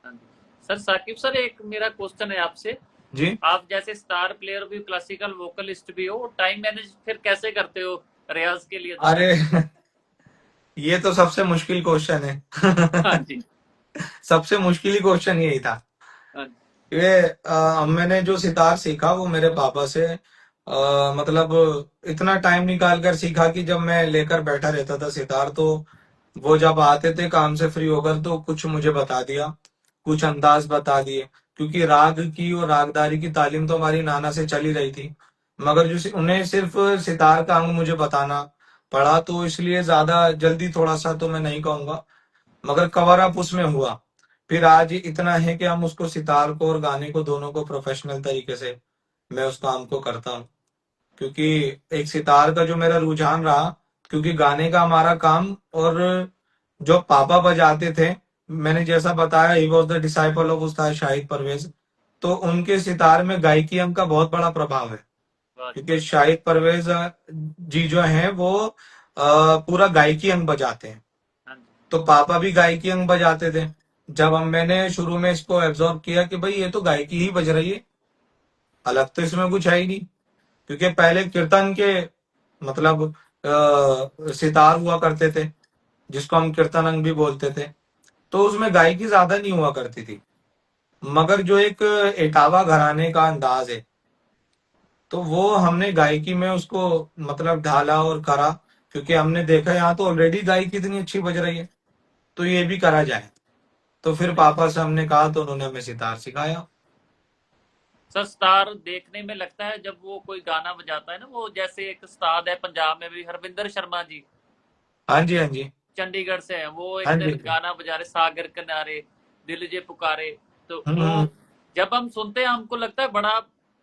[SPEAKER 1] हाँ जी। सर साकिब सर, एक मेरा क्वेश्चन है आपसे।
[SPEAKER 3] जी,
[SPEAKER 1] आप जैसे स्टार प्लेयर भी, क्लासिकल वोकलिस्ट भी हो, टाइम मैनेज फिर कैसे करते हो रियाज के लिए दोनों?
[SPEAKER 3] अरे ये तो सबसे मुश्किल क्वेश्चन है।
[SPEAKER 1] हाँ जी,
[SPEAKER 3] सबसे मुश्किल ही क्वेश्चन यही था।
[SPEAKER 1] हाँ जी,
[SPEAKER 3] मैंने जो सितार सीखा वो मेरे पापा से, मतलब इतना टाइम निकाल कर सीखा कि जब मैं लेकर बैठा रहता था सितार, तो वो जब आते थे काम से फ्री होकर तो कुछ मुझे बता दिया, कुछ अंदाज बता दिए। क्योंकि राग की और रागदारी की तालीम तो हमारी नाना से चली रही थी, मगर उन्हें सिर्फ सितार का अंग मुझे बताना पड़ा, तो इसलिए ज्यादा जल्दी थोड़ा सा तो मैं नहीं कहूंगा, मगर कवर अप उसमें हुआ। फिर आज इतना है कि हम उसको, सितार को और गाने को, दोनों को प्रोफेशनल तरीके से मैं उस काम को करता हूँ। क्योंकि एक सितार का जो मेरा रुझान रहा, क्योंकि गाने का हमारा काम, और जो पापा बजाते थे, मैंने जैसा बताया he was the disciple of उस्ताद शाहिद परवेज, तो उनके सितार में गायकी अंग का बहुत बड़ा प्रभाव है।
[SPEAKER 1] वाह जी,
[SPEAKER 3] क्योंकि शाहिद परवेज जी जो हैं वो पूरा गायकी अंग बजाते हैं।
[SPEAKER 1] हाँ जी,
[SPEAKER 3] तो पापा भी गायकी अंग बजाते थे। जब हम मैंने शुरू में इसको एब्जॉर्ब किया कि भाई ये तो गायकी ही बज रही है, अलग तो इसमें कुछ है ही नहीं। क्योंकि पहले कीर्तन के मतलब सितार हुआ करते थे, जिसको हम कीर्तन अंग भी बोलते थे, तो उसमें गायकी ज्यादा नहीं हुआ करती थी। मगर जो एक एटावा घराने का अंदाज है, तो वो हमने गायकी में उसको मतलब ढाला और करा। क्योंकि हमने देखा यहाँ तो ऑलरेडी गायकी इतनी अच्छी बज रही है, तो ये भी करा जाए। तो फिर
[SPEAKER 1] सही।
[SPEAKER 3] पापा से हमने कहा, तो उन्होंने हमें सितार सिखाया।
[SPEAKER 1] सर स्टार देखने में लगता है जब वो कोई गाना बजाता है ना, वो जैसे एक उस्ताद है पंजाब में भी, हरविंदर शर्मा जी,
[SPEAKER 3] हाँ जी, हाँ जी,
[SPEAKER 1] चंडीगढ़ से हैं, वो एक
[SPEAKER 3] हाँ जी,
[SPEAKER 1] दिन
[SPEAKER 3] हाँ जी।
[SPEAKER 1] गाना बजा रहे सागर किनारे, दिल जे पुकारे। तो वो
[SPEAKER 3] हम्म।
[SPEAKER 1] जब हम सुनते हैं हमको लगता है बड़ा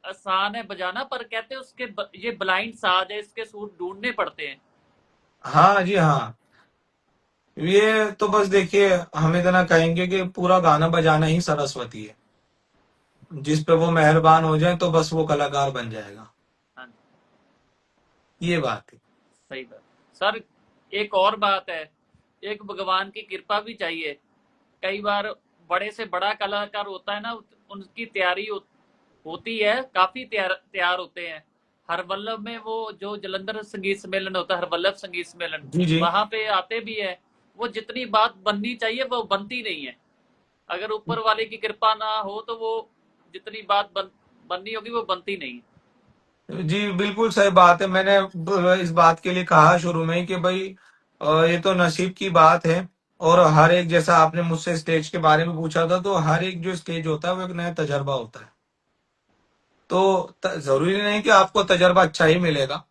[SPEAKER 1] आसान है बजाना, पर कहते हैं ये ब्लाइंड साज है, इसके सुर ढूंढने पड़ते हैं।
[SPEAKER 3] हाँ जी, हाँ। ये तो बस देखिए, हम इतना कहेंगे कि पूरा गाना बजाना ही सरस्वती है। जिस पे वो मेहरबान हो जाए तो बस वो कलाकार बन जाएगा।
[SPEAKER 1] हाँ जी,
[SPEAKER 3] ये बात है।
[SPEAKER 1] सही बात। सर एक और बात है, एक भगवान की कृपा भी चाहिए। कई बार बड़े से बड़ा कलाकार होता है ना, उनकी तैयारी होती है, काफी तैयार तैयार होते हैं। हरवल्लभ में वो जो जलंधर संगीत सम्मेलन होता है, हरवल्लभ संगीत सम्मेलन,
[SPEAKER 3] जी, जी।
[SPEAKER 1] वहां पे आते भी है। वो जितनी बात बननी चाहिए वो बनती नहीं है। अगर ऊपर वाले की कृपा ना हो तो वो जितनी बात बननी होगी वो बनती नहीं है।
[SPEAKER 3] जी, बिल्कुल सही बात है। मैंने इस बात के लिए कहा शुरू में ही कि भाई ये तो नसीब की बात है। और हर एक, जैसा आपने मुझसे स्टेज के बारे में पूछा था, तो हर एक जो स्टेज होता है वो एक नया तजर्बा होता है। तो जरूरी नहीं कि आपको तजर्बा अच्छा ही मिलेगा।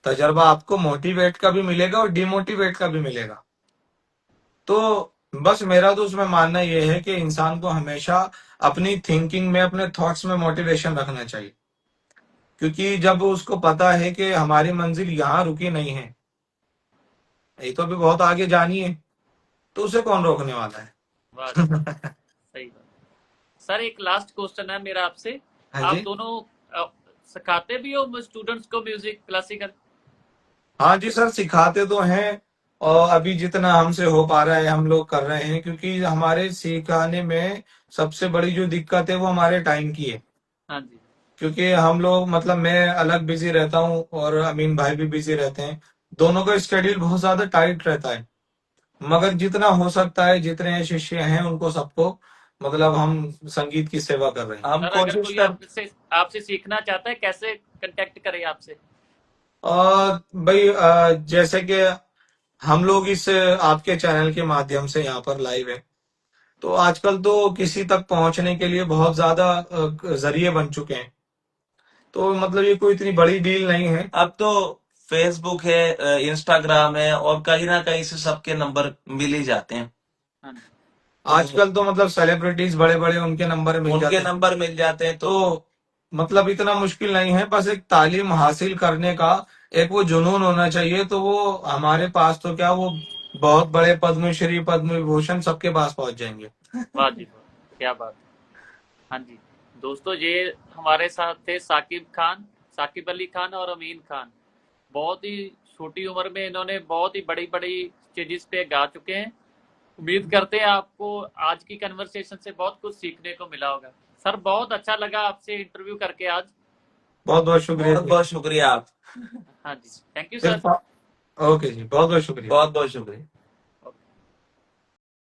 [SPEAKER 3] तजर्बा आपको मोटिवेट का भी मिलेगा और डिमोटिवेट का भी मिलेगा। तो बस मेरा तो उसमें मानना यह है कि इंसान को हमेशा अपनी थिंकिंग में, अपने थॉट्स में मोटिवेशन रखना चाहिए। क्योंकि जब उसको पता है कि हमारी मंजिल यहाँ रुकी नहीं है, ये तो अभी बहुत आगे जानी है, तो उसे कौन रोकने वाला
[SPEAKER 1] वाह जी वाह,
[SPEAKER 3] है।
[SPEAKER 1] सही बात। सर एक लास्ट क्वेश्चन है मेरा आपसे।
[SPEAKER 3] हाँ
[SPEAKER 1] आप
[SPEAKER 3] जी।
[SPEAKER 1] दोनों सिखाते भी हो स्टूडेंट्स को म्यूजिक क्लासिकल?
[SPEAKER 3] हाँ जी सर, सिखाते तो हैं। और अभी जितना हमसे हो पा रहा है हम लोग कर रहे हैं, क्योंकि हमारे सिखाने में सबसे बड़ी जो दिक्कत है वो हमारे टाइम की है।
[SPEAKER 1] हाँ जी,
[SPEAKER 3] क्योंकि हम लोग, मतलब मैं अलग बिजी रहता हूँ और अमीन भाई भी बिजी रहते हैं। दोनों का स्केड्यूल बहुत ज्यादा टाइट रहता है। मगर जितना हो सकता है, जितने शिष्य हैं उनको सबको, मतलब हम संगीत की सेवा कर रहे हैं। हम
[SPEAKER 1] सर अगर
[SPEAKER 3] कोशिश
[SPEAKER 1] कोई
[SPEAKER 3] कर,
[SPEAKER 1] आपसे आपसे सीखना चाहता है कैसे कांटेक्ट करे आपसे?
[SPEAKER 3] भाई जैसे कि हम लोग इस आपके चैनल के माध्यम से यहाँ पर लाइव है, तो आजकल तो किसी तक पहुंचने के लिए बहुत ज्यादा जरिए बन चुके हैं। तो मतलब ये कोई इतनी बड़ी डील नहीं है। अब तो फेसबुक है, इंस्टाग्राम है, और कहीं ना कहीं से सबके नंबर मिल ही जाते हैं।
[SPEAKER 1] हाँ जी,
[SPEAKER 3] आजकल तो मतलब सेलिब्रिटीज बड़े बड़े, उनके नंबर मिल जाते
[SPEAKER 2] उनके
[SPEAKER 3] हैं।
[SPEAKER 2] नंबर मिल जाते हैं,
[SPEAKER 3] तो मतलब इतना मुश्किल नहीं है, बस एक तालीम हासिल करने का एक वो जुनून होना चाहिए। तो वो हमारे पास तो क्या, वो बहुत बड़े पद्मश्री, पद्म विभूषण सबके पास पहुंच जाएंगे।
[SPEAKER 1] वाह जी वाह, क्या बात है। हाँ जी, दोस्तों ये हमारे साथ थे साकिब खान, साकिब अली खान और अमीन खान। बहुत ही छोटी उम्र में इन्होंने बहुत ही बड़ी बड़ी स्टेजेस पे गा चुके हैं। उम्मीद करते हैं आपको आज की कन्वर्सेशन से बहुत कुछ सीखने को मिला होगा। सर बहुत अच्छा लगा आपसे इंटरव्यू करके आज।
[SPEAKER 3] बहुत बहुत शुक्रिया
[SPEAKER 2] बहुत
[SPEAKER 3] जी।
[SPEAKER 2] बहुत शुक्रिया आप।
[SPEAKER 1] हाँ जी, थैंक यू
[SPEAKER 3] फिर
[SPEAKER 1] सर।
[SPEAKER 3] ओके जी, बहुत बहुत शुक्रिया।
[SPEAKER 2] बहुत बहुत शुक्रिया।